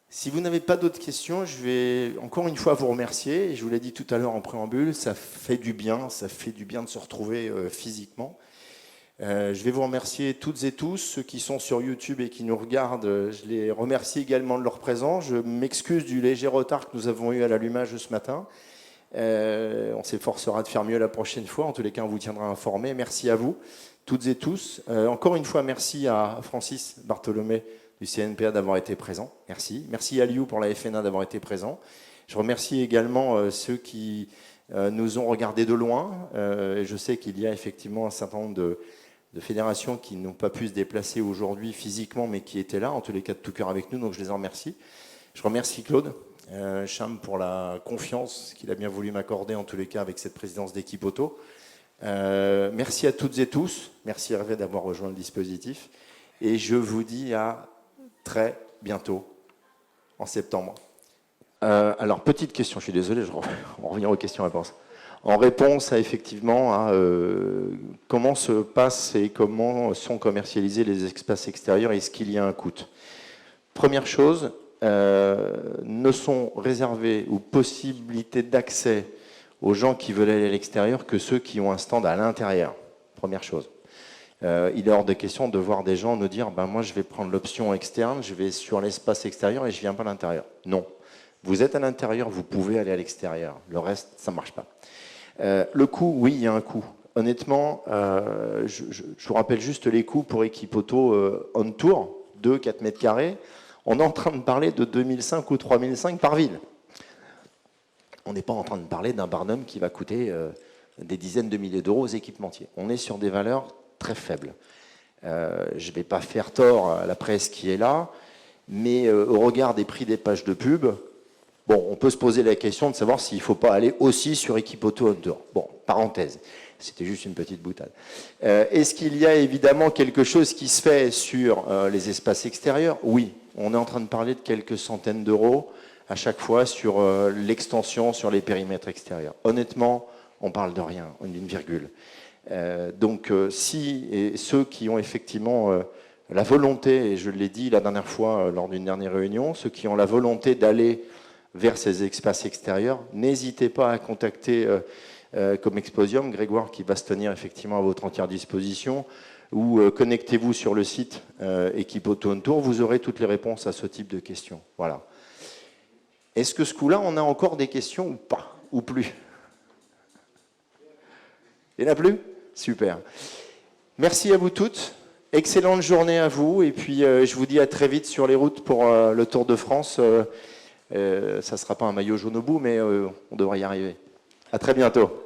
Si vous n'avez pas d'autres questions, je vais encore une fois vous remercier. Je vous l'ai dit tout à l'heure en préambule, ça fait du bien de se retrouver physiquement. Je vais vous remercier toutes et tous, ceux qui sont sur YouTube et qui nous regardent. Je les remercie également de leur présence. Je m'excuse du léger retard que nous avons eu à l'allumage ce matin. On s'efforcera de faire mieux la prochaine fois. En tous les cas, on vous tiendra informé. Merci à vous, toutes et tous. Encore une fois, merci à Francis Bartholomé du CNPA d'avoir été présent. Merci. Merci à Liu pour la FNA d'avoir été présent. Je remercie également ceux qui nous ont regardés de loin. Et je sais qu'il y a effectivement un certain nombre de fédérations qui n'ont pas pu se déplacer aujourd'hui physiquement, mais qui étaient là, en tous les cas de tout cœur avec nous, donc je les en remercie. Je remercie Claude Cham pour la confiance qu'il a bien voulu m'accorder, en tous les cas avec cette présidence d'Equipoto. Merci à toutes et tous, merci Hervé d'avoir rejoint le dispositif, et je vous dis à très bientôt, en septembre. Alors, petite question, je suis désolé, on revient aux questions-réponses. En réponse à effectivement à comment se passent et comment sont commercialisés les espaces extérieurs, est-ce qu'il y a un coût? Première chose, ne sont réservés ou possibilités d'accès aux gens qui veulent aller à l'extérieur que ceux qui ont un stand à l'intérieur. Première chose. Il est hors de question de voir des gens nous dire ben moi je vais prendre l'option externe, je vais sur l'espace extérieur et je ne viens pas à l'intérieur. Non. Vous êtes à l'intérieur, vous pouvez aller à l'extérieur. Le reste, ça ne marche pas. Le coût, oui, il y a un coût. Honnêtement, je vous rappelle juste les coûts pour Equipoto on tour, 2-4 mètres carrés. On est en train de parler de 2005 ou 3005 par ville. On n'est pas en train de parler d'un Barnum qui va coûter des dizaines de milliers d'euros aux équipementiers. On est sur des valeurs très faibles. Je ne vais pas faire tort à la presse qui est là, mais au regard des prix des pages de pub, bon, on peut se poser la question de savoir s'il ne faut pas aller aussi sur Equipoto on tour. Bon, parenthèse. C'était juste une petite boutade. Est-ce qu'il y a évidemment quelque chose qui se fait sur les espaces extérieurs? Oui. On est en train de parler de quelques centaines d'euros à chaque fois sur l'extension, sur les périmètres extérieurs. Honnêtement, on parle de rien, d'une virgule. Donc, si et ceux qui ont effectivement la volonté, et je l'ai dit la dernière fois lors d'une dernière réunion, ceux qui ont la volonté d'aller vers ces espaces extérieurs, n'hésitez pas à contacter comme Exposium, Grégoire qui va se tenir effectivement à votre entière disposition, ou connectez-vous sur le site Équipe Auto Tour, vous aurez toutes les réponses à ce type de questions. Voilà. Est-ce que ce coup-là, on a encore des questions ou pas, ou plus? Il n'y en a plus? Super. Merci à vous toutes. Excellente journée à vous. Et puis, je vous dis à très vite sur les routes pour le Tour de France. Ça ne sera pas un maillot jaune au bout, mais on devrait y arriver. À très bientôt.